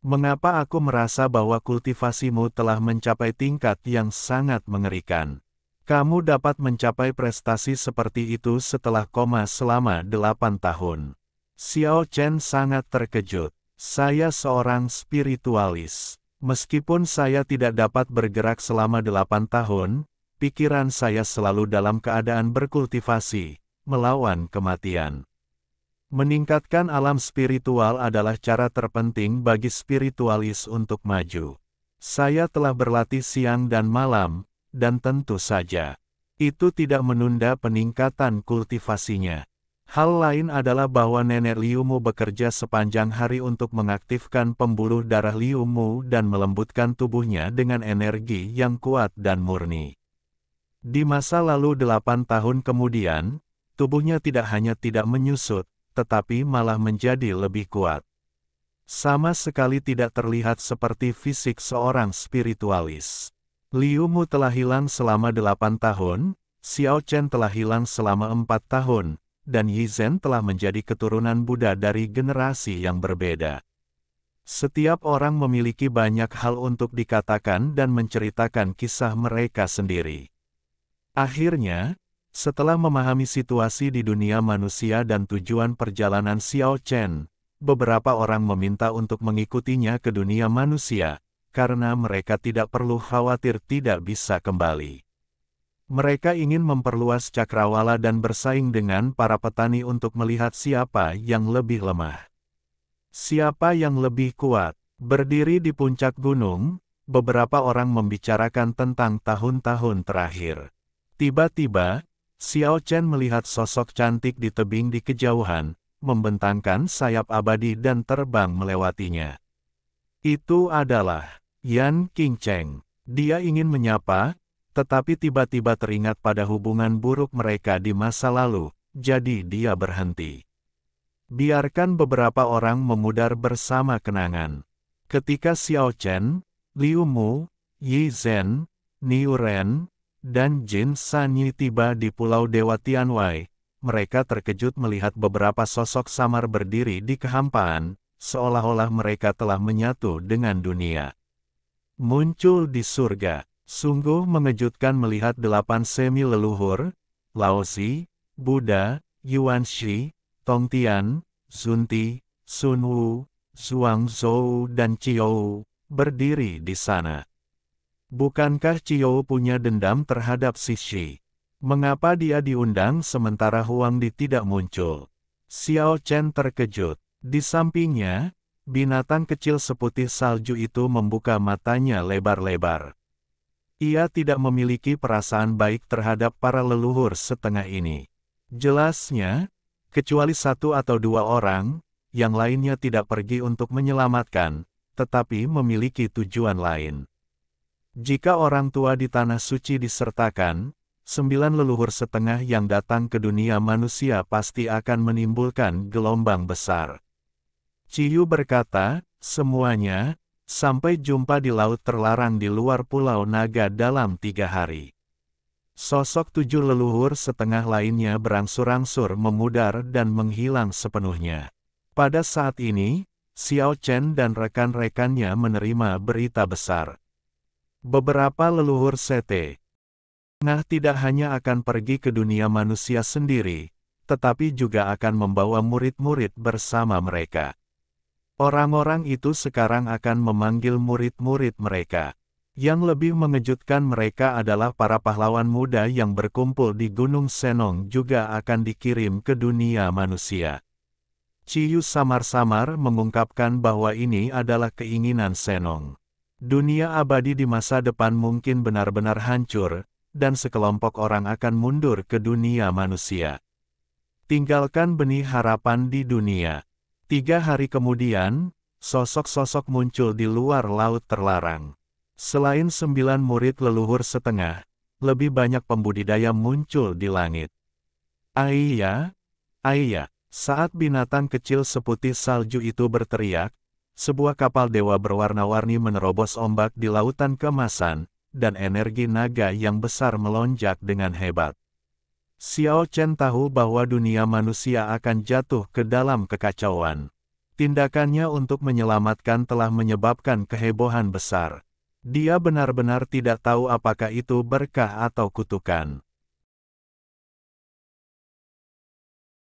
Mengapa aku merasa bahwa kultivasimu telah mencapai tingkat yang sangat mengerikan? Kamu dapat mencapai prestasi seperti itu setelah koma selama 8 tahun. Xiao Chen sangat terkejut. "Saya seorang spiritualis. Meskipun saya tidak dapat bergerak selama 8 tahun, pikiran saya selalu dalam keadaan berkultivasi, melawan kematian. Meningkatkan alam spiritual adalah cara terpenting bagi spiritualis untuk maju. Saya telah berlatih siang dan malam, dan tentu saja, itu tidak menunda peningkatan kultivasinya. Hal lain adalah bahwa nenek Liu Mu bekerja sepanjang hari untuk mengaktifkan pembuluh darah Liu Mu dan melembutkan tubuhnya dengan energi yang kuat dan murni. Di masa lalu 8 tahun kemudian, tubuhnya tidak hanya tidak menyusut, tetapi malah menjadi lebih kuat. Sama sekali tidak terlihat seperti fisik seorang spiritualis. Liu Mu telah hilang selama 8 tahun, Xiao Chen telah hilang selama 4 tahun, dan Yi Zhen telah menjadi keturunan Buddha dari generasi yang berbeda. Setiap orang memiliki banyak hal untuk dikatakan dan menceritakan kisah mereka sendiri. Akhirnya, setelah memahami situasi di dunia manusia dan tujuan perjalanan Xiao Chen, beberapa orang meminta untuk mengikutinya ke dunia manusia, karena mereka tidak perlu khawatir tidak bisa kembali. Mereka ingin memperluas cakrawala dan bersaing dengan para petani untuk melihat siapa yang lebih lemah. Siapa yang lebih kuat. Berdiri di puncak gunung, beberapa orang membicarakan tentang tahun-tahun terakhir. Tiba-tiba, Xiao Chen melihat sosok cantik di tebing di kejauhan, membentangkan sayap abadi dan terbang melewatinya. Itu adalah Yan Qingcheng. Dia ingin menyapa, tetapi tiba-tiba teringat pada hubungan buruk mereka di masa lalu, jadi dia berhenti. Biarkan beberapa orang memudar bersama kenangan. Ketika Xiao Chen, Liu Mu, Yi Zhen, Niu Ren, dan Jin Sanyi tiba di Pulau Dewa Tianwei, mereka terkejut melihat beberapa sosok samar berdiri di kehampaan, seolah-olah mereka telah menyatu dengan dunia. Muncul di surga. Sungguh mengejutkan melihat 8 semi-leluhur, Laozi, Buddha, Yuanshi, Tongtian, Zunti, Sun Wu, Zhuang Zhou dan Qiou, berdiri di sana. Bukankah Qiou punya dendam terhadap Xixi? Mengapa dia diundang sementara Huang Di tidak muncul? Xiao Chen terkejut. Di sampingnya, binatang kecil seputih salju itu membuka matanya lebar-lebar. Ia tidak memiliki perasaan baik terhadap para leluhur setengah ini. Jelasnya, kecuali 1 atau 2 orang, yang lainnya tidak pergi untuk menyelamatkan, tetapi memiliki tujuan lain. Jika orang tua di tanah suci disertakan, 9 leluhur setengah yang datang ke dunia manusia pasti akan menimbulkan gelombang besar. Ciyu berkata, semuanya, sampai jumpa di laut terlarang di luar Pulau Naga dalam 3 hari. Sosok 7 leluhur setengah lainnya berangsur-angsur memudar dan menghilang sepenuhnya. Pada saat ini, Xiao Chen dan rekan-rekannya menerima berita besar. Beberapa leluhur sete tidak hanya akan pergi ke dunia manusia sendiri, tetapi juga akan membawa murid-murid bersama mereka. Orang-orang itu sekarang akan memanggil murid-murid mereka. Yang lebih mengejutkan mereka adalah para pahlawan muda yang berkumpul di Gunung Senong juga akan dikirim ke dunia manusia. Ciyu samar-samar mengungkapkan bahwa ini adalah keinginan Senong. Dunia abadi di masa depan mungkin benar-benar hancur, dan sekelompok orang akan mundur ke dunia manusia. Tinggalkan benih harapan di dunia. 3 hari kemudian, sosok-sosok muncul di luar laut terlarang. Selain 9 murid leluhur setengah, lebih banyak pembudidaya muncul di langit. Aiya, Aiya, saat binatang kecil seputih salju itu berteriak, sebuah kapal dewa berwarna-warni menerobos ombak di lautan keemasan, dan energi naga yang besar melonjak dengan hebat. Xiao Chen tahu bahwa dunia manusia akan jatuh ke dalam kekacauan. Tindakannya untuk menyelamatkan telah menyebabkan kehebohan besar. Dia benar-benar tidak tahu apakah itu berkah atau kutukan.